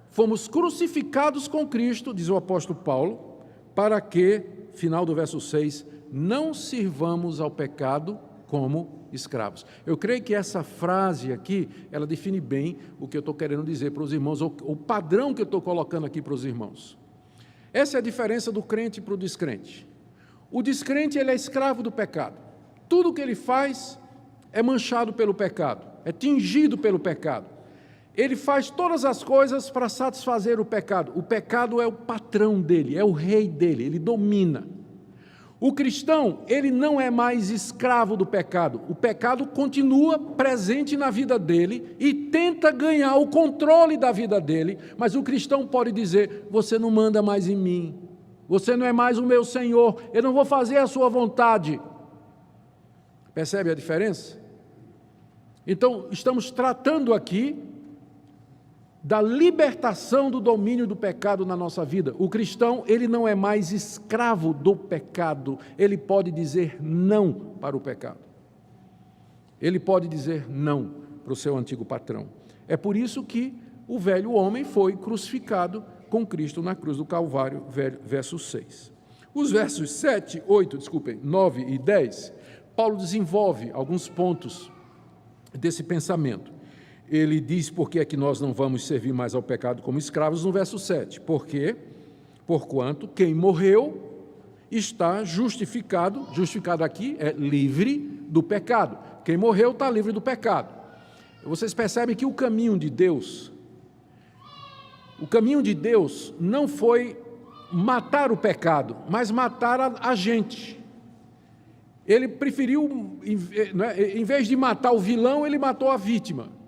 fomos crucificados com Cristo, diz o apóstolo Paulo, para que, final do verso 6, não sirvamos ao pecado como escravos. Eu creio que essa frase aqui, ela define bem o que eu estou querendo dizer para os irmãos, ou o padrão que eu estou colocando aqui para os irmãos. Essa é a diferença do crente para o descrente. O descrente, ele é escravo do pecado. Tudo o que ele faz é manchado pelo pecado, é tingido pelo pecado. Ele faz todas as coisas para satisfazer o pecado. O pecado é o patrão dele, é o rei dele, ele domina. O cristão, ele não é mais escravo do pecado. O pecado continua presente na vida dele e tenta ganhar o controle da vida dele, mas o cristão pode dizer, você não manda mais em mim, você não é mais o meu Senhor, eu não vou fazer a sua vontade. Percebe a diferença? Então, estamos tratando aqui da libertação do domínio do pecado na nossa vida. O cristão, ele não é mais escravo do pecado, ele pode dizer não para o pecado. Ele pode dizer não para o seu antigo patrão. É por isso que o velho homem foi crucificado com Cristo na cruz do Calvário, verso 6. Os versos 9 e 10, Paulo desenvolve alguns pontos desse pensamento. Ele diz por que é que nós não vamos servir mais ao pecado como escravos no verso 7. Porquanto quem morreu está justificado aqui é livre do pecado. Quem morreu está livre do pecado. Vocês percebem que o caminho de Deus não foi matar o pecado, mas matar a gente. Ele preferiu, em vez de matar o vilão, ele matou a vítima.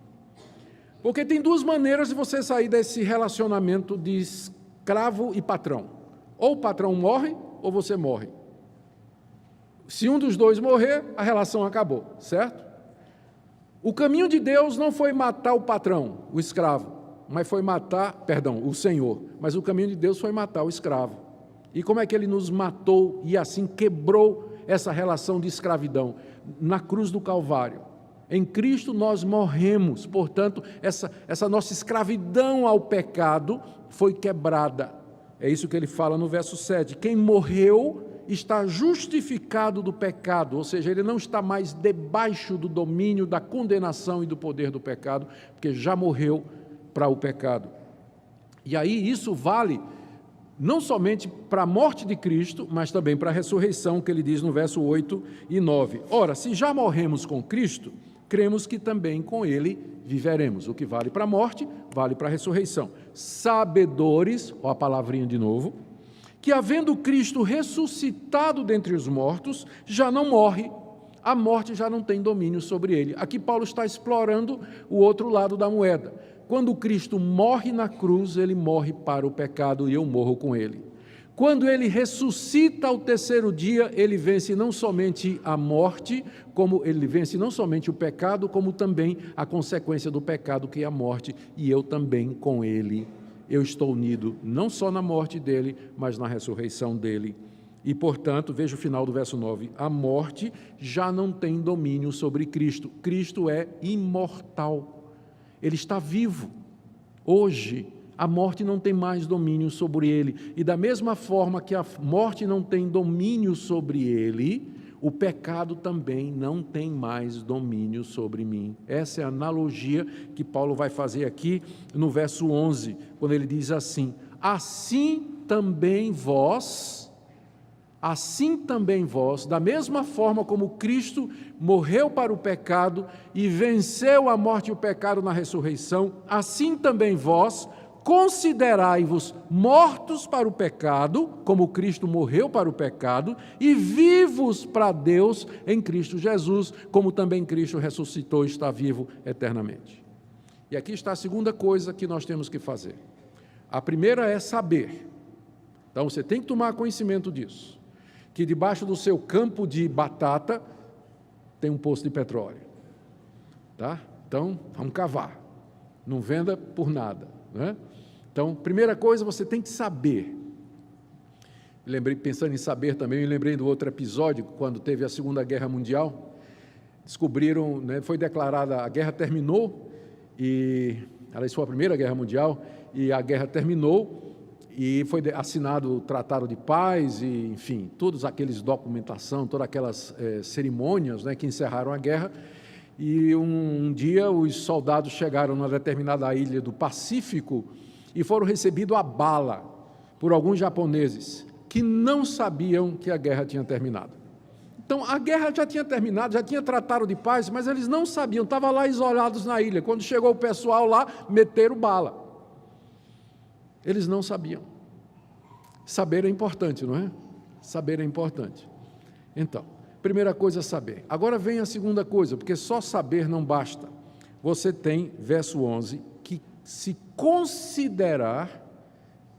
Porque tem duas maneiras de você sair desse relacionamento de escravo e patrão. Ou o patrão morre, ou você morre. Se um dos dois morrer, a relação acabou, certo? O caminho de Deus não foi matar o patrão, o escravo, mas foi o Senhor. Mas o caminho de Deus foi matar o escravo. E como é que ele nos matou e assim quebrou essa relação de escravidão? Na cruz do Calvário. Em Cristo nós morremos, portanto, essa nossa escravidão ao pecado foi quebrada. É isso que ele fala no verso 7. Quem morreu está justificado do pecado, ou seja, ele não está mais debaixo do domínio, da condenação e do poder do pecado, porque já morreu para o pecado. E aí isso vale não somente para a morte de Cristo, mas também para a ressurreição, que ele diz no verso 8 e 9. Ora, se já morremos com Cristo, cremos que também com ele viveremos. O que vale para a morte, vale para a ressurreição. Sabedores, ó a palavrinha de novo, que havendo Cristo ressuscitado dentre os mortos, já não morre, a morte já não tem domínio sobre ele. Aqui Paulo está explorando o outro lado da moeda. Quando Cristo morre na cruz, ele morre para o pecado e eu morro com ele. Quando ele ressuscita ao terceiro dia, ele vence não somente a morte, como ele vence não somente o pecado, como também a consequência do pecado, que é a morte, e eu também com ele. Eu estou unido não só na morte dele, mas na ressurreição dele. E, portanto, veja o final do verso 9, a morte já não tem domínio sobre Cristo. Cristo é imortal, Ele está vivo. Hoje, a morte não tem mais domínio sobre Ele. E da mesma forma que a morte não tem domínio sobre Ele, o pecado também não tem mais domínio sobre mim. Essa é a analogia que Paulo vai fazer aqui no verso 11, quando ele diz assim, assim também vós, da mesma forma como Cristo morreu para o pecado e venceu a morte e o pecado na ressurreição, assim também vós, considerai-vos mortos para o pecado, como Cristo morreu para o pecado, e vivos para Deus em Cristo Jesus, como também Cristo ressuscitou e está vivo eternamente. E aqui está a segunda coisa que nós temos que fazer. A primeira é saber. Então você tem que tomar conhecimento disso, que debaixo do seu campo de batata tem um poço de petróleo. Tá? Então, vamos cavar. Não venda por nada, né? Então, primeira coisa, você tem que saber. Pensando em saber também, me lembrei do outro episódio, quando teve a Segunda Guerra Mundial, descobriram, né, foi declarada, a guerra terminou, aliás, foi a Primeira Guerra Mundial, e a guerra terminou, e foi assinado o Tratado de Paz, e, enfim, todos aqueles documentação, todas aquelas cerimônias, né, que encerraram a guerra, e um dia os soldados chegaram numa determinada ilha do Pacífico, e foram recebidos a bala por alguns japoneses que não sabiam que a guerra tinha terminado. Então, a guerra já tinha terminado, já tinha tratado de paz, mas eles não sabiam, estavam lá isolados na ilha. Quando chegou o pessoal lá, meteram bala. Eles não sabiam. Saber é importante, não é? Saber é importante. Então, primeira coisa é saber. Agora vem a segunda coisa, porque só saber não basta. Você tem, verso 11, que se considerar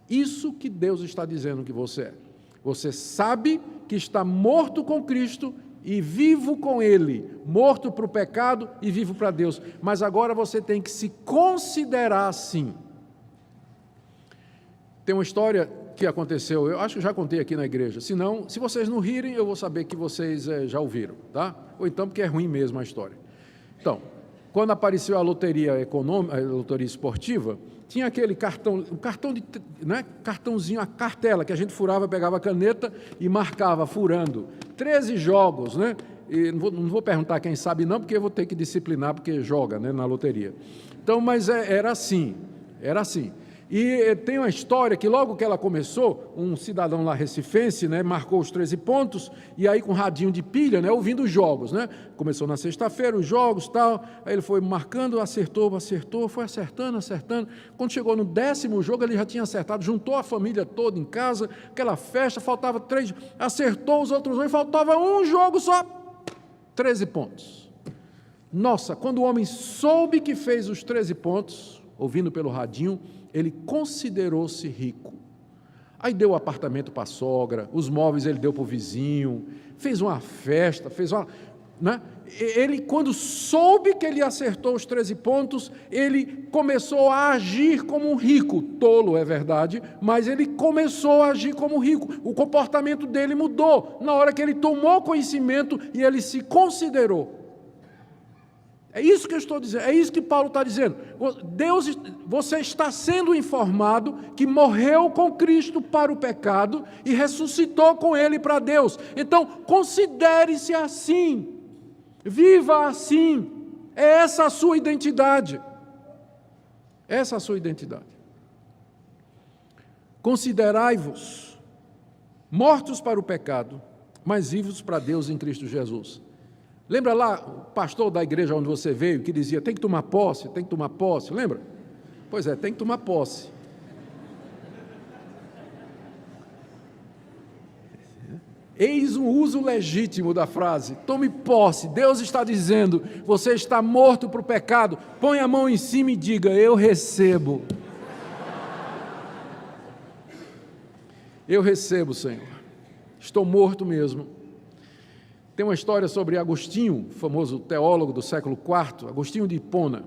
isso que Deus está dizendo que você é. Você sabe que está morto com Cristo e vivo com Ele, morto para o pecado e vivo para Deus. Mas agora você tem que se considerar assim. Tem uma história que aconteceu, eu acho que já contei aqui na igreja. Se não, se vocês não rirem, eu vou saber que vocês já ouviram, tá? Ou então porque é ruim mesmo a história. Então, quando apareceu a loteria econômica, a loteria esportiva, tinha aquele cartão, cartãozinho, a cartela, que a gente furava, pegava a caneta e marcava, furando. 13 jogos, né? E não vou perguntar quem sabe não, porque eu vou ter que disciplinar, porque joga, né, na loteria. Então, mas era assim. E tem uma história que logo que ela começou, um cidadão lá recifense, né, marcou os 13 pontos, e aí com radinho de pilha, né, ouvindo os jogos, né, começou na sexta-feira os jogos, tal, aí ele foi marcando, acertou, foi acertando, quando chegou no 10º jogo ele já tinha acertado, juntou a família toda em casa, aquela festa, faltava 3, acertou os outros 2, faltava um jogo só, 13 pontos. Nossa, quando o homem soube que fez os 13 pontos, ouvindo pelo radinho, ele considerou-se rico. Aí deu o apartamento para a sogra, os móveis ele deu para o vizinho, fez uma festa, né? Ele, quando soube que ele acertou os 13 pontos, ele começou a agir como um rico, tolo é verdade, mas ele começou a agir como rico, o comportamento dele mudou, na hora que ele tomou conhecimento e ele se considerou. É isso que eu estou dizendo, é isso que Paulo está dizendo. Você está sendo informado que morreu com Cristo para o pecado e ressuscitou com Ele para Deus. Então, considere-se assim, viva assim, é essa a sua identidade. Essa é a sua identidade. Considerai-vos mortos para o pecado, mas vivos para Deus em Cristo Jesus. Lembra lá o pastor da igreja onde você veio, que dizia, tem que tomar posse, lembra? Pois é, tem que tomar posse. Eis um uso legítimo da frase, tome posse, Deus está dizendo, você está morto para o pecado, põe a mão em cima e diga, eu recebo. Eu recebo, Senhor, estou morto mesmo. Tem uma história sobre Agostinho, famoso teólogo do século IV, Agostinho de Hipona.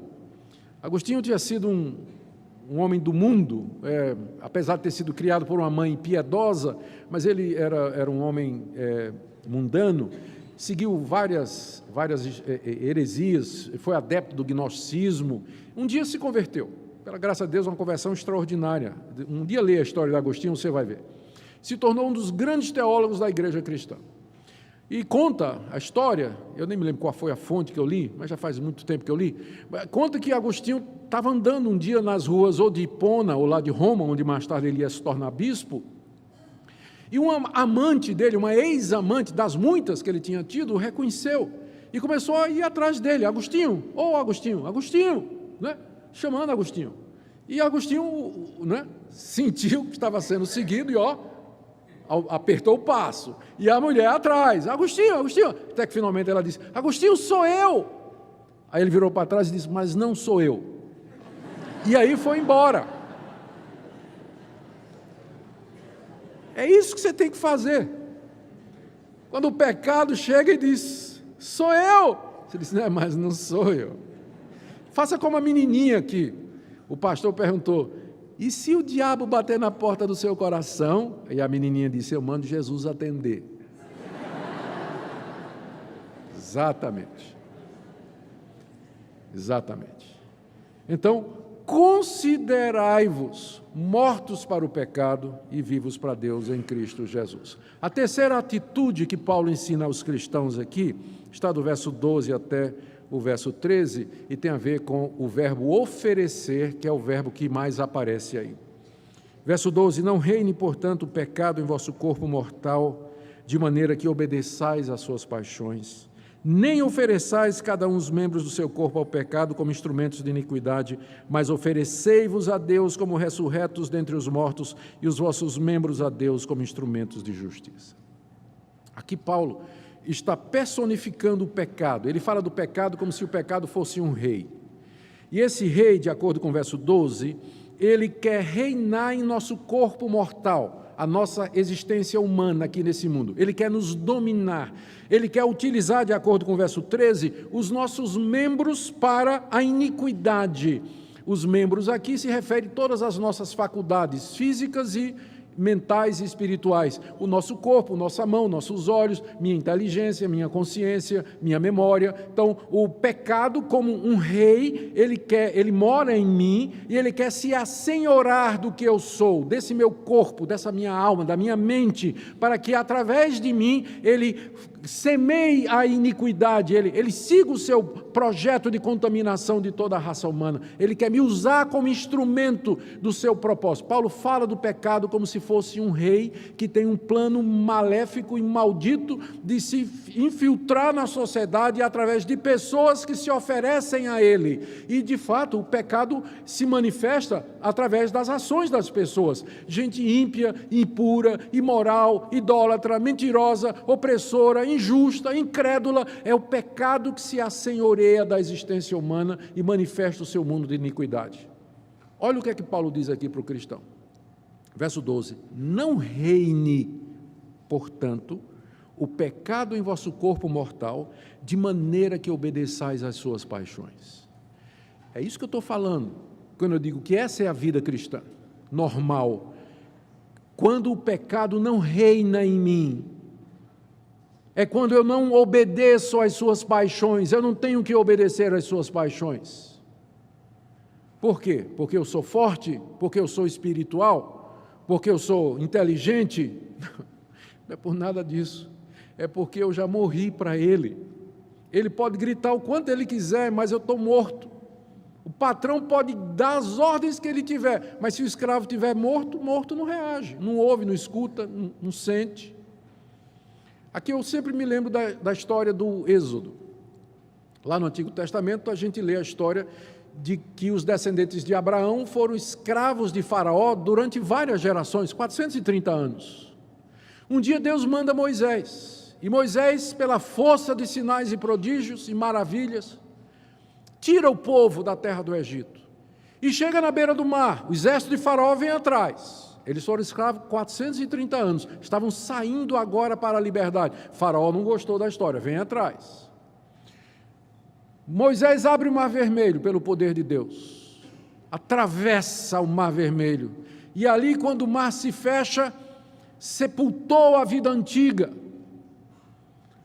Agostinho tinha sido um um homem do mundo, apesar de ter sido criado por uma mãe piedosa, mas ele era um homem mundano, seguiu várias heresias, foi adepto do gnosticismo. Um dia se converteu, pela graça de Deus, uma conversão extraordinária. Um dia lê a história de Agostinho, você vai ver. Se tornou um dos grandes teólogos da igreja cristã. E conta a história, eu nem me lembro qual foi a fonte que eu li, mas já faz muito tempo que eu li, conta que Agostinho estava andando um dia nas ruas ou de Hipona, ou lá de Roma, onde mais tarde ele ia se tornar bispo, e uma amante dele, uma ex-amante das muitas que ele tinha tido, o reconheceu, e começou a ir atrás dele, Agostinho, Agostinho, né? Chamando Agostinho. E Agostinho, né, sentiu que estava sendo seguido e apertou o passo, e a mulher atrás, Agostinho, até que finalmente ela disse, Agostinho, sou eu. Aí ele virou para trás e disse, mas não sou eu. E aí foi embora. É isso que você tem que fazer. Quando o pecado chega e diz, sou eu. Você diz, não, mas não sou eu. Faça como a menininha que o pastor perguntou, e se o diabo bater na porta do seu coração? E a menininha disse, eu mando Jesus atender. Exatamente. Então, considerai-vos mortos para o pecado e vivos para Deus em Cristo Jesus. A terceira atitude que Paulo ensina aos cristãos aqui, está do verso 12 até o verso 13, e tem a ver com o verbo oferecer, que é o verbo que mais aparece aí. Verso 12, não reine, portanto, o pecado em vosso corpo mortal, de maneira que obedeçais às suas paixões, nem ofereçais cada um os membros do seu corpo ao pecado como instrumentos de iniquidade, mas oferecei-vos a Deus como ressurretos dentre os mortos, e os vossos membros a Deus como instrumentos de justiça. Aqui Paulo está personificando o pecado. Ele fala do pecado como se o pecado fosse um rei. E esse rei, de acordo com o verso 12, ele quer reinar em nosso corpo mortal, a nossa existência humana aqui nesse mundo. Ele quer nos dominar. Ele quer utilizar, de acordo com o verso 13, os nossos membros para a iniquidade. Os membros aqui se referem a todas as nossas faculdades físicas e mentais e espirituais, o nosso corpo, nossa mão, nossos olhos, minha inteligência, minha consciência, minha memória. Então, o pecado, como um rei, ele mora em mim e ele quer se assenhorar do que eu sou, desse meu corpo, dessa minha alma, da minha mente, para que através de mim ele semeie a iniquidade, ele siga o seu projeto de contaminação de toda a raça humana. Ele quer me usar como instrumento do seu propósito. Paulo fala do pecado como se fosse um rei que tem um plano maléfico e maldito de se infiltrar na sociedade através de pessoas que se oferecem a ele. E, de fato, o pecado se manifesta através das ações das pessoas. Gente ímpia, impura, imoral, idólatra, mentirosa, opressora, injusta, incrédula. É o pecado que se assenhoreia da existência humana e manifesta o seu mundo de iniquidade. Olha o que é que Paulo diz aqui para o cristão. Verso 12, não reine, portanto, o pecado em vosso corpo mortal, de maneira que obedeçais às suas paixões. É isso que eu estou falando, quando eu digo que essa é a vida cristã, normal. Quando o pecado não reina em mim, é quando eu não obedeço às suas paixões, eu não tenho que obedecer às suas paixões. Por quê? Porque eu sou forte? Porque eu sou espiritual? Porque eu sou inteligente? Não é por nada disso. É porque eu já morri para ele. Ele pode gritar o quanto ele quiser, mas eu estou morto. O patrão pode dar as ordens que ele tiver, mas se o escravo estiver morto, morto não reage, não ouve, não escuta, não sente. Aqui eu sempre me lembro da história do Êxodo. Lá no Antigo Testamento a gente lê a história de que os descendentes de Abraão foram escravos de Faraó durante várias gerações, 430 anos. Um dia Deus manda Moisés, e Moisés, pela força de sinais e prodígios e maravilhas, tira o povo da terra do Egito, e chega na beira do mar, o exército de Faraó vem atrás. Eles foram escravos 430 anos, estavam saindo agora para a liberdade. Faraó não gostou da história, vem atrás. Moisés abre o mar vermelho pelo poder de Deus. atravessa o Mar Vermelho. E ali, quando o mar se fecha, sepultou a vida antiga.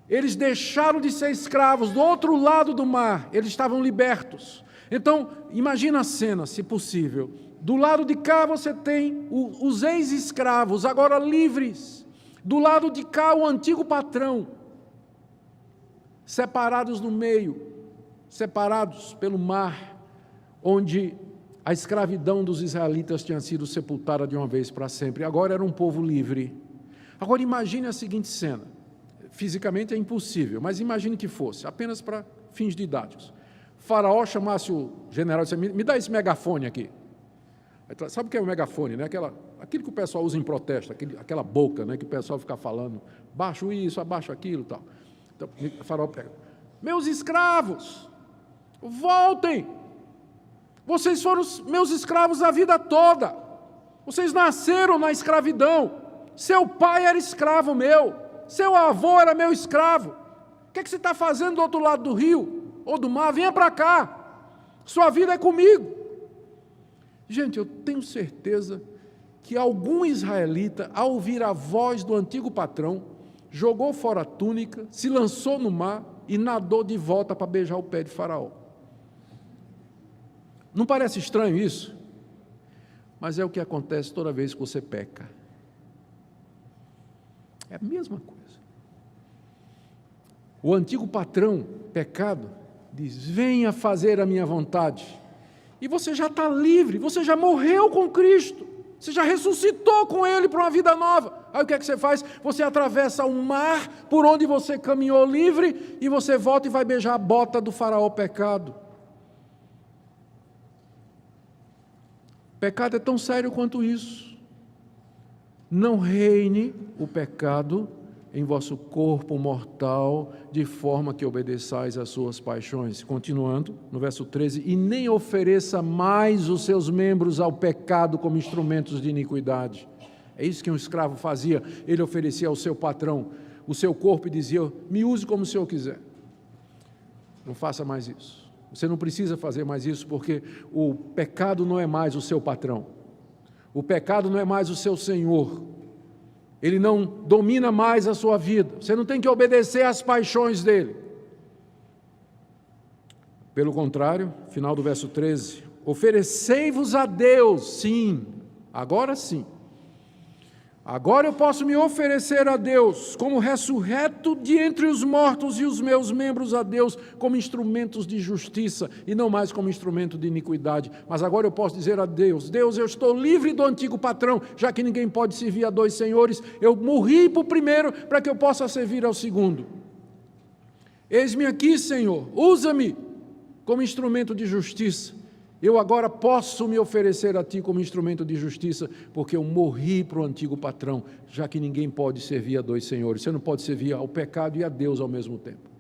Eles deixaram de ser escravos. Do outro lado do mar, eles estavam libertos. Então, imagina a cena, se possível. Do lado de cá você tem os ex-escravos, agora livres. Do lado de cá, o antigo patrão. Separados no meio, separados pelo mar, onde a escravidão dos israelitas tinha sido sepultada de uma vez para sempre. Agora era um povo livre. Agora imagine a seguinte cena. Fisicamente é impossível, mas imagine que fosse, apenas para fins didáticos. Faraó chamasse o general e disse: me dá esse megafone aqui. Sabe o que é o megafone, né? Aquilo que o pessoal usa em protesto, aquela boca, né? Que o pessoal fica falando, baixo isso, abaixo aquilo e tal. Então, o Faraó pega: meus escravos, voltem! Vocês foram meus escravos a vida toda. Vocês nasceram na escravidão. Seu pai era escravo meu. Seu avô era meu escravo. O que você está fazendo do outro lado do rio ou do mar? Venha para cá. Sua vida é comigo. Gente, eu tenho certeza que algum israelita, ao ouvir a voz do antigo patrão, jogou fora a túnica, se lançou no mar e nadou de volta para beijar o pé de Faraó. Não parece estranho isso? Mas é o que acontece toda vez que você peca. É a mesma coisa. O antigo patrão, pecado, diz: venha fazer a minha vontade. E você já está livre, você já morreu com Cristo, você já ressuscitou com Ele para uma vida nova. Aí o que é que você faz? Você atravessa o mar por onde você caminhou livre e você volta e vai beijar a bota do faraó pecado. Pecado é tão sério quanto isso. Não reine o pecado em vosso corpo mortal, de forma que obedeçais às suas paixões. Continuando, no verso 13, e nem ofereça mais os seus membros ao pecado como instrumentos de iniquidade. É isso que um escravo fazia. Ele oferecia ao seu patrão o seu corpo e dizia: me use como o senhor quiser. Não faça mais isso. Você não precisa fazer mais isso, porque o pecado não é mais o seu patrão. O pecado não é mais o seu senhor. Ele não domina mais a sua vida. Você não tem que obedecer às paixões dele. Pelo contrário, final do verso 13, oferecei-vos a Deus, sim, agora sim. Agora eu posso me oferecer a Deus como ressurreto de entre os mortos e os meus membros a Deus como instrumentos de justiça e não mais como instrumento de iniquidade. Mas agora eu posso dizer a Deus: Deus, eu estou livre do antigo patrão, já que ninguém pode servir a dois senhores. Eu morri para o primeiro para que eu possa servir ao segundo. Eis-me aqui, Senhor, usa-me como instrumento de justiça. Eu agora posso me oferecer a Ti como instrumento de justiça, porque eu morri para o antigo patrão, já que ninguém pode servir a dois senhores. Você não pode servir ao pecado e a Deus ao mesmo tempo.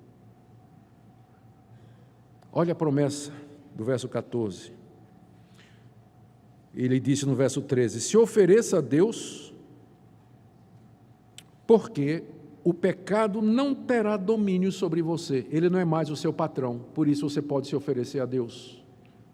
Olha a promessa do verso 14. Ele disse no verso 13, se ofereça a Deus, porque o pecado não terá domínio sobre você. Ele não é mais o seu patrão, por isso você pode se oferecer a Deus.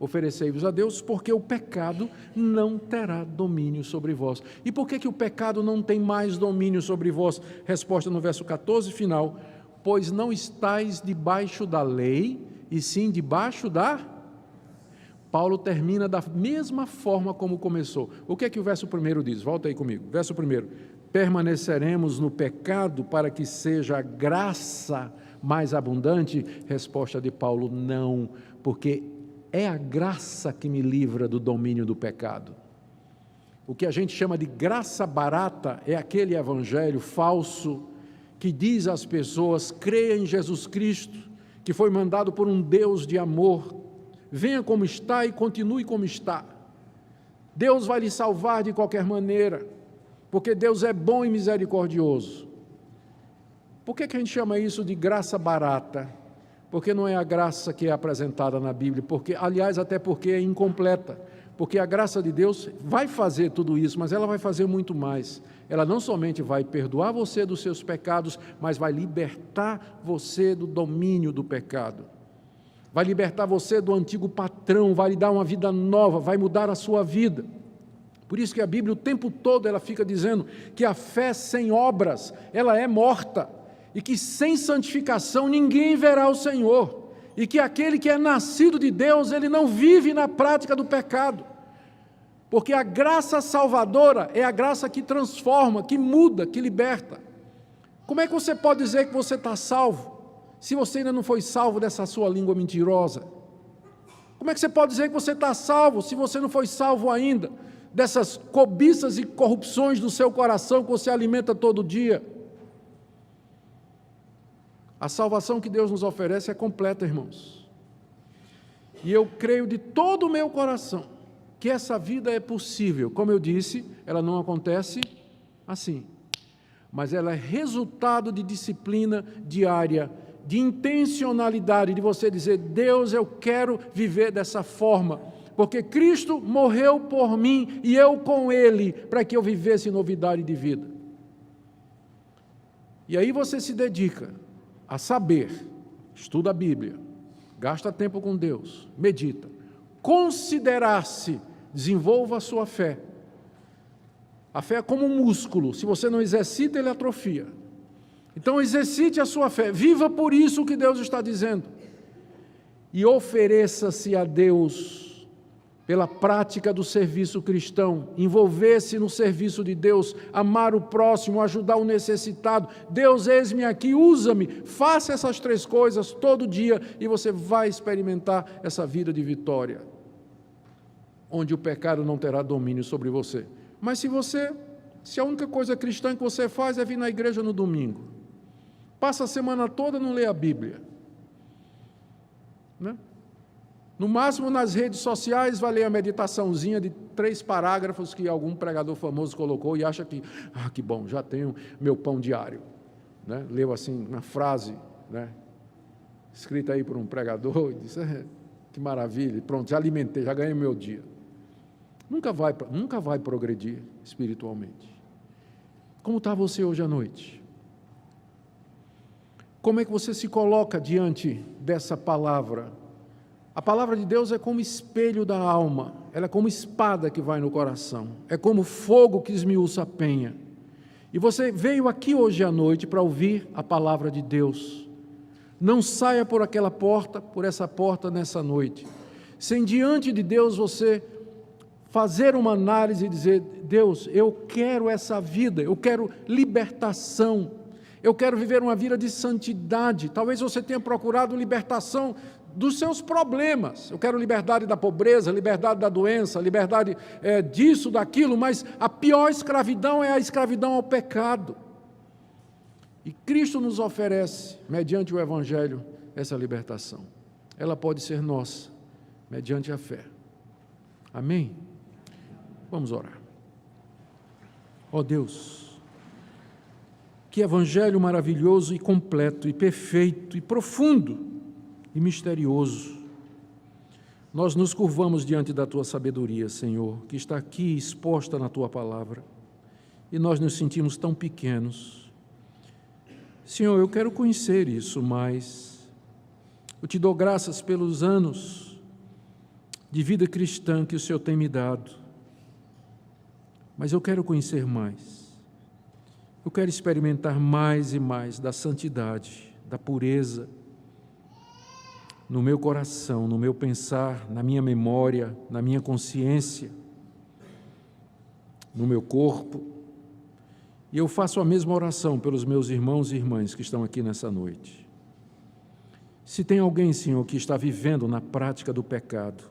Oferecei-vos a Deus, porque o pecado não terá domínio sobre vós. E por que o pecado não tem mais domínio sobre vós? Resposta no verso 14, final. Pois não estáis debaixo da lei, e sim debaixo da... Paulo termina da mesma forma como começou. O que o verso 1 diz? Volta aí comigo. Verso 1. Permaneceremos no pecado para que seja a graça mais abundante? Resposta de Paulo, não, porque é a graça que me livra do domínio do pecado. O que a gente chama de graça barata é aquele evangelho falso que diz às pessoas: creia em Jesus Cristo, que foi mandado por um Deus de amor, venha como está e continue como está. Deus vai lhe salvar de qualquer maneira, porque Deus é bom e misericordioso. Por que a gente chama isso de graça barata? Porque não é a graça que é apresentada na Bíblia, porque, aliás, até porque é incompleta, porque a graça de Deus vai fazer tudo isso, mas ela vai fazer muito mais. Ela não somente vai perdoar você dos seus pecados, mas vai libertar você do domínio do pecado. vai libertar você do antigo patrão, vai lhe dar uma vida nova, vai mudar a sua vida. Por isso que a Bíblia o tempo todo ela fica dizendo que a fé sem obras, ela é morta, e que sem santificação ninguém verá o Senhor, e que aquele que é nascido de Deus, ele não vive na prática do pecado, porque a graça salvadora é a graça que transforma, que muda, que liberta. Como é que você pode dizer que você está salvo, se você ainda não foi salvo dessa sua língua mentirosa? Como é que você pode dizer que você está salvo, se você não foi salvo ainda dessas cobiças e corrupções do seu coração que você alimenta todo dia? A salvação que Deus nos oferece é completa, irmãos. E eu creio de todo o meu coração que essa vida é possível. Como eu disse, ela não acontece assim, mas ela é resultado de disciplina diária, de intencionalidade, de você dizer: Deus, eu quero viver dessa forma, porque Cristo morreu por mim e eu com Ele, para que eu vivesse novidade de vida. E aí você se dedica a saber, estuda a Bíblia, gasta tempo com Deus, medita, considerar-se, desenvolva a sua fé. A fé é como um músculo, se você não exercita, ele atrofia. Então exercite a sua fé, viva por isso que Deus está dizendo, e ofereça-se a Deus pela prática do serviço cristão, envolver-se no serviço de Deus, amar o próximo, ajudar o necessitado. Deus, eis-me aqui, usa-me, faça essas 3 coisas todo dia e você vai experimentar essa vida de vitória, onde o pecado não terá domínio sobre você. Mas se a única coisa cristã que você faz é vir na igreja no domingo, passa a semana toda e não lê a Bíblia, né? No máximo, nas redes sociais, vai ler a meditaçãozinha de 3 parágrafos que algum pregador famoso colocou e acha que, que bom, já tenho meu pão diário, né? Leu assim uma frase, né, escrita aí por um pregador, e disse: que maravilha, pronto, já alimentei, já ganhei o meu dia. Nunca vai progredir espiritualmente. Como está você hoje à noite? Como é que você se coloca diante dessa palavra? A palavra de Deus é como espelho da alma, ela é como espada que vai no coração, é como fogo que esmiuça a penha. E você veio aqui hoje à noite para ouvir a palavra de Deus. Não saia por aquela porta, por essa porta nessa noite, sem diante de Deus você fazer uma análise e dizer: Deus, eu quero essa vida, eu quero libertação, eu quero viver uma vida de santidade. Talvez você tenha procurado libertação dos seus problemas. Eu quero liberdade da pobreza, liberdade da doença, liberdade disso, daquilo, mas a pior escravidão é a escravidão ao pecado. E Cristo nos oferece, mediante o Evangelho, essa libertação. Ela pode ser nossa, mediante a fé. Amém? Vamos orar. Ó Deus, que Evangelho maravilhoso e completo e perfeito e profundo e misterioso. Nós nos curvamos diante da Tua sabedoria, Senhor, que está aqui exposta na Tua palavra, e nós nos sentimos tão pequenos. Senhor, eu quero conhecer isso mais. Eu te dou graças pelos anos de vida cristã que o Senhor tem me dado, mas eu quero conhecer mais. Eu quero experimentar mais e mais da santidade, da pureza, no meu coração, no meu pensar, na minha memória, na minha consciência, no meu corpo. E eu faço a mesma oração pelos meus irmãos e irmãs que estão aqui nessa noite. Se tem alguém, Senhor, que está vivendo na prática do pecado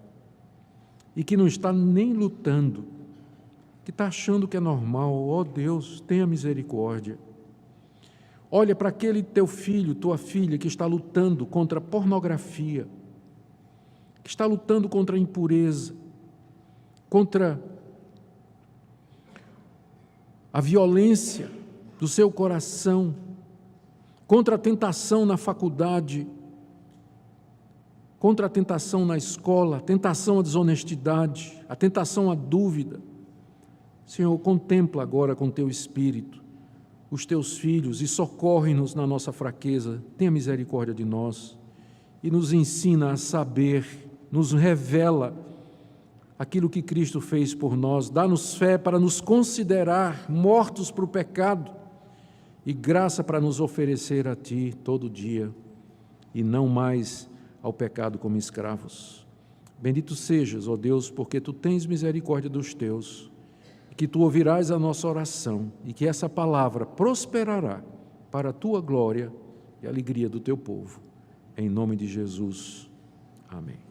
e que não está nem lutando, que está achando que é normal, ó Deus, tenha misericórdia. Olha para aquele teu filho, tua filha, que está lutando contra a pornografia, que está lutando contra a impureza, contra a violência do seu coração, contra a tentação na faculdade, contra a tentação na escola, a tentação à desonestidade, a tentação à dúvida. Senhor, contempla agora com teu Espírito os teus filhos e socorre-nos na nossa fraqueza, tenha misericórdia de nós e nos ensina a saber, nos revela aquilo que Cristo fez por nós, dá-nos fé para nos considerar mortos para o pecado e graça para nos oferecer a Ti todo dia e não mais ao pecado como escravos. Bendito sejas, ó Deus, porque Tu tens misericórdia dos Teus, que Tu ouvirás a nossa oração e que essa palavra prosperará para a Tua glória e a alegria do Teu povo. Em nome de Jesus. Amém.